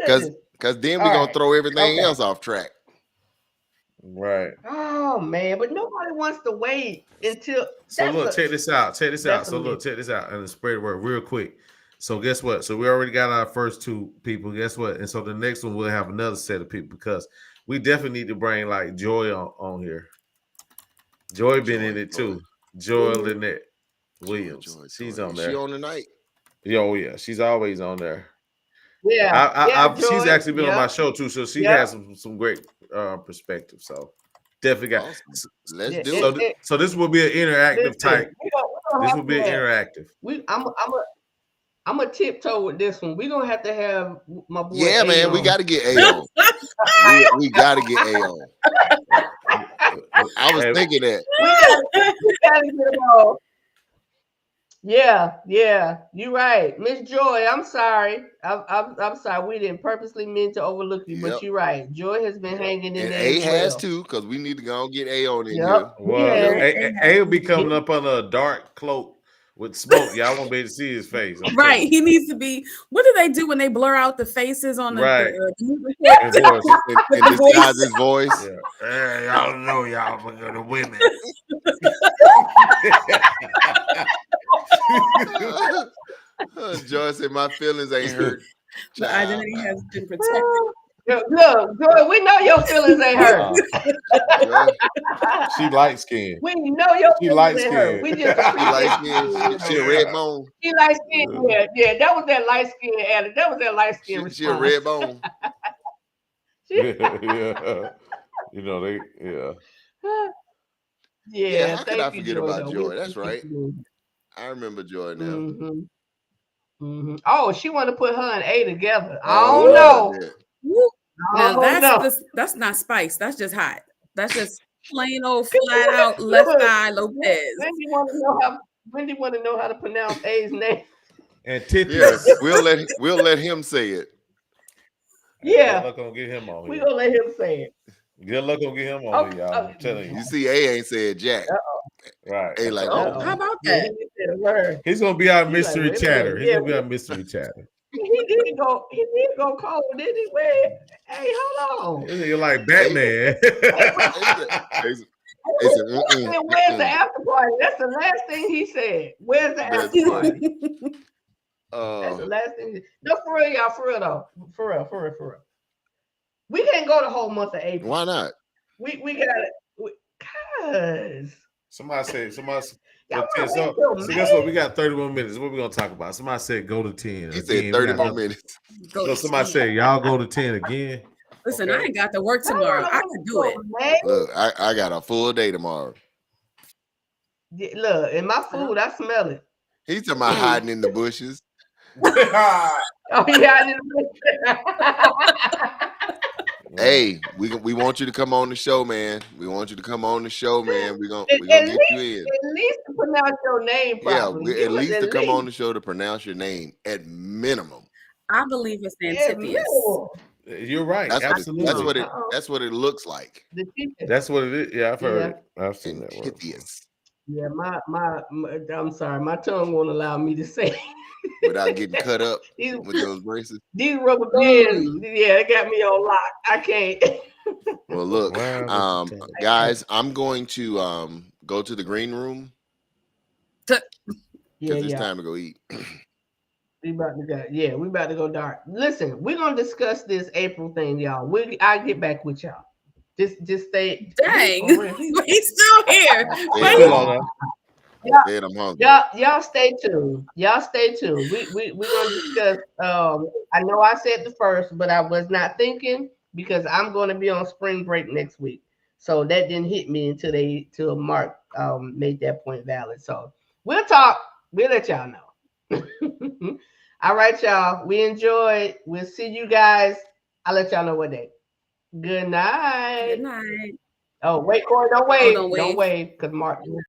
Goodness. Because then we're All going right. to throw everything Okay. else off track. Right. Oh man, but nobody wants to wait until. So that's look, a- check this out. Check this out. So definitely. look, check this out, and the spread word real quick. So guess what? So we already got our first 2 people. Guess what? And so the next one we'll have another set of people because we definitely need to bring like Joy on here. Joy been in it too. Joy Mhm. Lynette Williams. Joy. She's Is on there. she on tonight? Oh yeah, she's always on there. Yeah. She's Joy. actually been on my Yeah. show too, so she Yeah. has some great perspective. So definitely got. Awesome. Let's Yeah, do it- So it. so this will be an interactive Listen, type. we don't This have will be to have- interactive. I'm a tiptoe with this one. We're gonna have to have my boy. Yeah, man, we on. got to get A on. we got to get A on. I was Hey, thinking that. We gotta get him on. Yeah, you're right, Miss Joy. I'm sorry. I'm sorry. We didn't purposely mean to overlook you, Yep. but you're right. Joy has been hanging in And there. A as has well. too, because we need to go and get A on in Yep. here. Well, Yeah. A will be coming up under a dark cloak with smoke. Y'all won't be able to see his face. I'm Right. telling He needs to be. What do they do when they blur out the faces on the, Right. the you. His voice. And disguise his voice. Yeah. Hey, y'all know y'all but the women. Joy said, "My feelings ain't hurt." the Child. identity has been protected. Look, Joy, we know your feelings ain't hurt. Joy, She light skinned. We know your She feelings light ain't hurt. skinned. We just she light appreciate skin. She a red bone. She light skin. Yeah. That was that light skin added. That was that light skin response. She a red bone. Yeah. You know, they Yeah, how could thank I you, forget Joy, about though. Joy? We That's right. appreciate you. I remember Joy now. Mm-hmm. Oh, she want to put her and A together. I Oh, don't know. yeah. Woo. I Now don't know. that's not spice. That's just hot. That's just plain old flat out left eye Lopez. Wendy want to know how to pronounce A's name. and Tiffany. Yes, we'll let him say it. Yeah. Good luck on get him on We here. gonna let him say it. Good luck on get him on here, y'all. I'm telling You you. see, A ain't said Jack. Right. A like, Uh-oh. oh, How about Yeah, that? he said a word. He's gonna be our He mystery like, wait a chatter. minute. He's gonna Yeah. be our mystery chatter. He did go cold, didn't he? Where? Hey, hold on. You're like Batman. They said, And where's the after party? That's the last thing he said. Where's the after party? That's the last thing. No, for real, y'all. For real though. For real. We can't go the whole month of April. why not? We got it. Cause Somebody said. y'all So, wanna so, wait till so guess May? what? We got 31 minutes. What we gonna talk about? Somebody said go to 10. He Again, said we 30 got more another- minutes. Go So to somebody sleep. said y'all go to 10 again. Listen, Okay. I ain't got to work Y'all tomorrow. wanna I wait can do till it. May? Look, I got a full day tomorrow. Yeah, look, in my food, I smell it. He's talking about hiding in the bushes. Oh yeah, I didn't. Hey, we want you to come on the show, man. We want you to come on the show, man. We're gonna At get you in. At least to pronounce your name Yeah, properly. at least to come on the show to pronounce your name at minimum. I believe it's Yeah, Antipius. You're right. Absolutely. That's what it looks like. The teacher. That's what it is. Yeah, I've heard it. I've seen that word. Antipius. Yeah, I'm sorry, my tongue won't allow me to say. without getting cut up these, with those braces. these rubber bands, Mm. yeah, they got me on lock. I can't. Well, look, Wow. guys, I'm going to go to the green room Yeah, because it's yeah. time to go eat. We about to go. Yeah, we about to go dark. Listen, we're gonna discuss this April thing, y'all. I'll get back with y'all. Just stay. Dang, For real. he's still here. Say Wait, it, I'm Yeah. Said I'm hungry. Y'all stay tuned. Y'all stay tuned. We're gonna discuss. I know I said the first, but I was not thinking because I'm gonna be on spring break next week. So that didn't hit me until Mark made that point valid. So we'll talk. We'll let y'all know. All right, y'all. We enjoyed. We'll see you guys. I'll let y'all know what day. Good night. good night. Oh, wait, Corey, don't Oh, wave. don't Don't wave. wave, because Mark